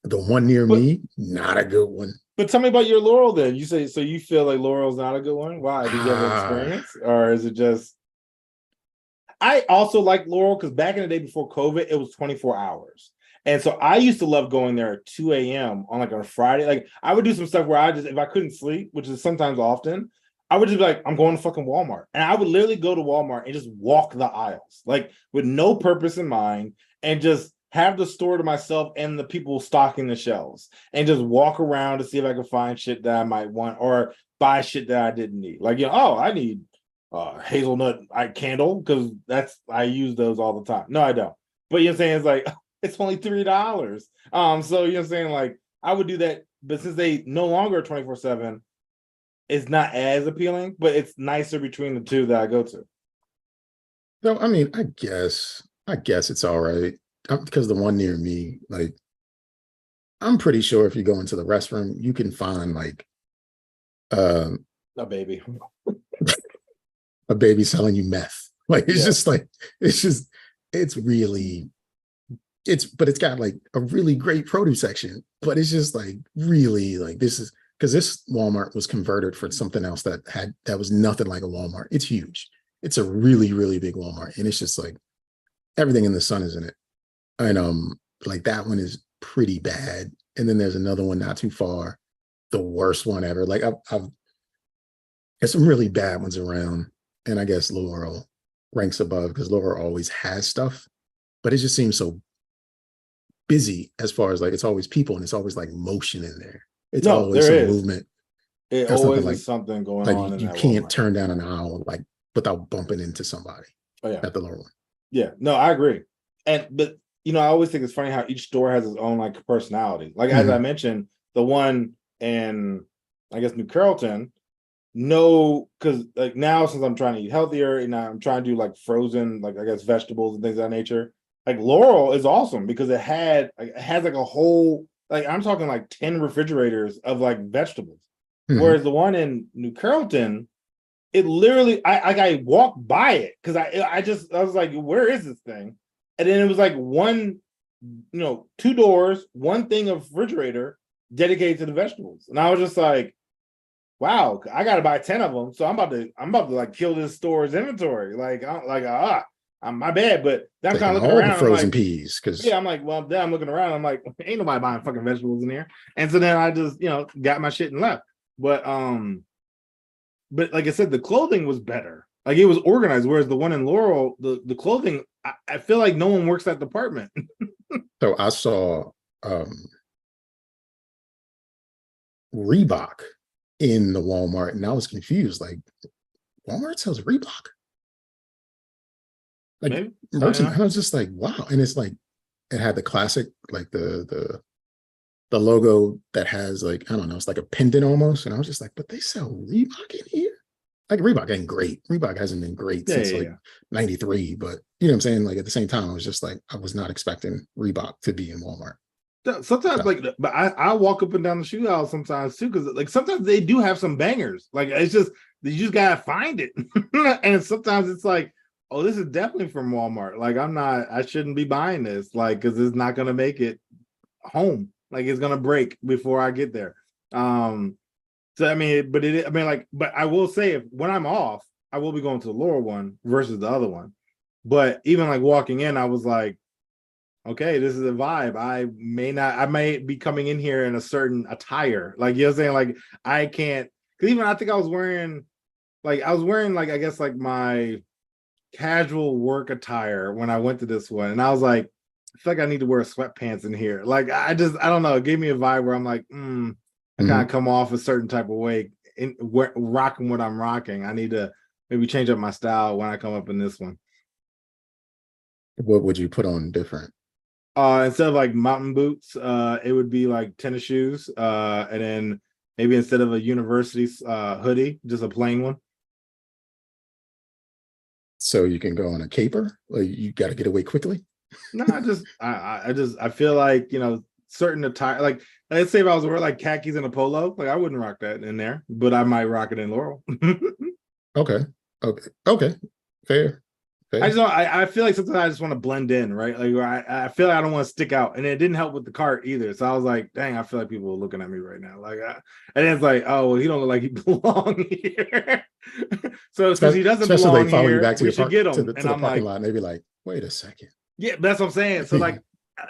The one near But me, not a good one. but tell me about your Laurel then. You say so you feel like Laurel's not a good one. Why? Did you have an Ah, experience, or is it just? I also like Laurel because back in the day before COVID, it was 24 hours. And so I used to love going there at 2 a.m. on like on a Friday. Like I would do some stuff where I just, if I couldn't sleep, which is sometimes often, I would just be like, I'm going to fucking Walmart. And I would literally go to Walmart and just walk the aisles, like with no purpose in mind, and just have the store to myself and the people stocking the shelves and just walk around to see if I can find shit that I might want or buy shit that I didn't need. Like, oh, I need hazelnut candle because I use those all the time. No, I don't. But you're saying it's like it's only $3. So you're saying like I would do that, but since they no longer 24/7, it's not as appealing, but it's nicer between the two that I go to. so I mean, I guess it's all right because the one near me, like, I'm pretty sure if you go into the restroom, you can find like um, No, baby. a baby selling you meth. Like it's Yeah. just like it's really but it's got like a really great produce section, but it's just like really like this is because this Walmart was converted for something else that was nothing like a Walmart. It's huge. It's a really, really big Walmart. And it's just like everything in the sun is in it. And like that one is pretty bad. And then there's another one not too far, the worst one ever. Like I've there's some really bad ones around. And I guess Laurel ranks above because Laurel always has stuff, but it just seems so busy as far as like it's always people and it's always like motion in there. It's No, always there some is. movement. It There's nothing always like is something going like on in you that can't Walmart. turn down an aisle like without bumping into somebody Oh yeah. at the lower one. Yeah, no, I agree. And but I always think it's funny how each store has its own like personality. Like as I Mhm. mentioned, the one in I guess New Carrollton, no, because like now since I'm trying to eat healthier and I'm trying to do like frozen, like I guess vegetables and things of that nature. Like Laurel is awesome because it has like a whole like I'm talking like 10 refrigerators of like vegetables. Mhm. Whereas the one in New Carrollton, it literally I walked by it because I was like, where is this thing? And then it was like one, two doors, one thing of refrigerator dedicated to the vegetables. And I was just like, wow, I gotta buy 10 of them. So I'm about to like kill this store's inventory. Like I'm my bad, but then I'm kind Taking of looking all the around. I'm frozen like, peas because yeah, I'm like, well, then I'm looking around. I'm like, ain't nobody buying fucking vegetables in here. And so then I just, got my shit and left. But like I said, the clothing was better. Like it was organized. Whereas the one in Laurel, the clothing, I feel like no one works that department. so I saw Reebok in the Walmart and I was confused. Like Walmart sells Reebok. Like Maybe I don't merchant, know. I was just like, wow. And it's like it had the classic, like the logo that has like, I don't know, it's like a pendant almost. And I was just like, but they sell Reebok in here? Like Reebok ain't great. Reebok hasn't been great Yeah, since yeah, like yeah. 93, but you know what I'm saying? Like at the same time, I was just like, I was not expecting Reebok to be in Walmart. Sometimes, like, but I walk up and down the shoe aisle sometimes too, because like sometimes they do have some bangers. Like it's just you just gotta find it, and sometimes it's like, oh, this is definitely from Walmart. Like I shouldn't be buying this, like, because it's not gonna make it home. Like it's gonna break before I get there. So I mean, but I will say, if when I'm off, I will be going to the lower one versus the other one. But even like walking in, I was like, okay, this is a vibe. I may be coming in here in a certain attire. Like, you know what I'm saying? Like, I can't, because even I think I was wearing, like, I guess, like my casual work attire when I went to this one. And I was like, I feel like I need to wear sweatpants in here. Like, I don't know. It gave me a vibe where I'm like, I kind of come off a certain type of way rocking what I'm rocking. I need to maybe change up my style when I come up in this one. What would you put on different? Instead of like mountain boots, it would be like tennis shoes. And then maybe instead of a university hoodie, just a plain one. So you can go on a caper, or you got to get away quickly? No, I feel like, certain attire, like let's say if I was wearing like khakis and a polo, like I wouldn't rock that in there, but I might rock it in Laurel. Okay. Okay. Fair. I feel like sometimes I just want to blend in, right? Like I feel like I don't want to stick out, and it didn't help with the cart either. So I was like, dang, I feel like people are looking at me right now. Like, and it's like, oh, well, he don't look like he belong here. So because he doesn't belong they follow here, you back to we your should get him. to the And I'm parking like, lot, and they be like, wait a second. yeah, that's what I'm saying. So like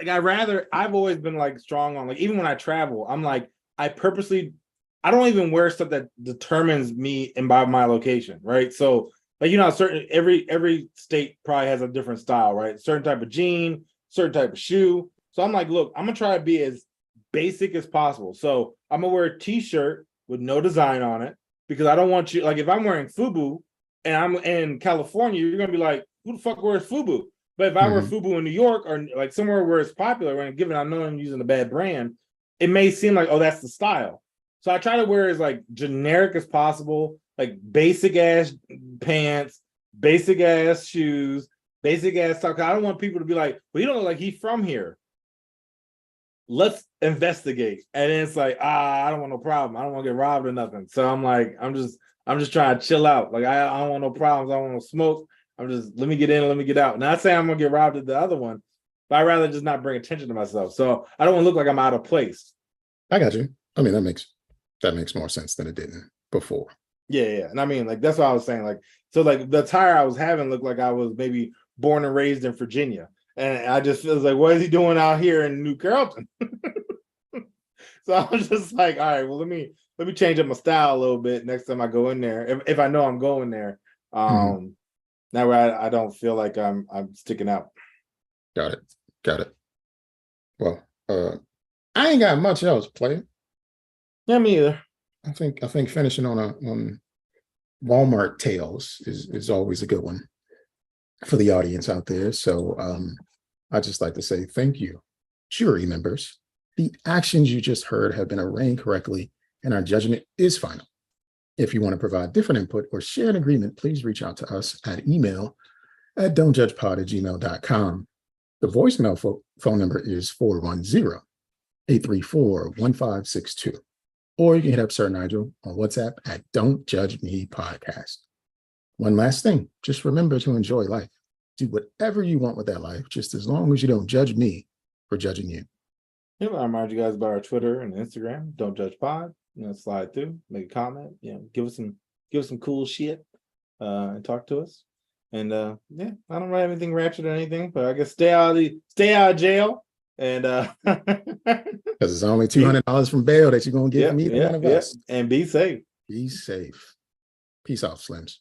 I've always been like strong on, like, even when I travel, I'm like, I don't even wear stuff that determines me and by my location, right? So like, certain every state probably has a different style, right? Certain type of jean, certain type of shoe. So I'm like, look, I'm gonna try to be as basic as possible. So I'm gonna wear a t-shirt with no design on it, because I don't want you, like, if I'm wearing FUBU and I'm in California, you're gonna be like, who the fuck wears FUBU? But if I wear FUBU in New York or like somewhere where it's popular, when given I know I'm using a bad brand, it may seem like, oh, that's the style. So I try to wear as like generic as possible, like basic ass pants, basic ass shoes, basic ass stuff. I don't want people to be like, well, you don't look like he's from here. Let's investigate. And then it's like, I don't want no problem. I don't want to get robbed or nothing. So I'm like, I'm just trying to chill out. Like, I don't want no problems. I don't want no smoke. Let me get in, let me get out. Not saying I'm gonna get robbed at the other one, but I'd rather just not bring attention to myself. So I don't want to look like I'm out of place. I got you. I mean, that makes more sense than it didn't before. Yeah. And I mean, like, that's what I was saying. Like, so like the attire I was having looked like I was maybe born and raised in Virginia. And I just was like, what is he doing out here in New Carrollton? So I was just like, all right, well, let me change up my style a little bit next time I go in there. If I know I'm going there. Now where I don't feel like I'm sticking out. Got it. Well, I ain't got much else, player. Yeah, me either. I think finishing on Walmart tales is always a good one for the audience out there. So I just like to say thank you, jury members. The actions you just heard have been arraigned correctly, and our judgment is final. If you want to provide different input or share an agreement, please reach out to us at email at don'tjudgepod@gmail.com. The voicemail phone number is 410-834-1562. Or you can hit up Sir Nigel on WhatsApp at Don't Judge Me Podcast. One last thing, just remember to enjoy life. Do whatever you want with that life, just as long as you don't judge me for judging you. Yeah, I remind you guys about our Twitter and Instagram, Don't Judge Pod. Slide through, make a comment, give us some cool shit, and talk to us. And yeah, I don't have anything ratchet or anything, but I guess stay out of jail. And because it's only $200 from bail that you're gonna give me, one of us. And be safe. Be safe. Peace out, Slims.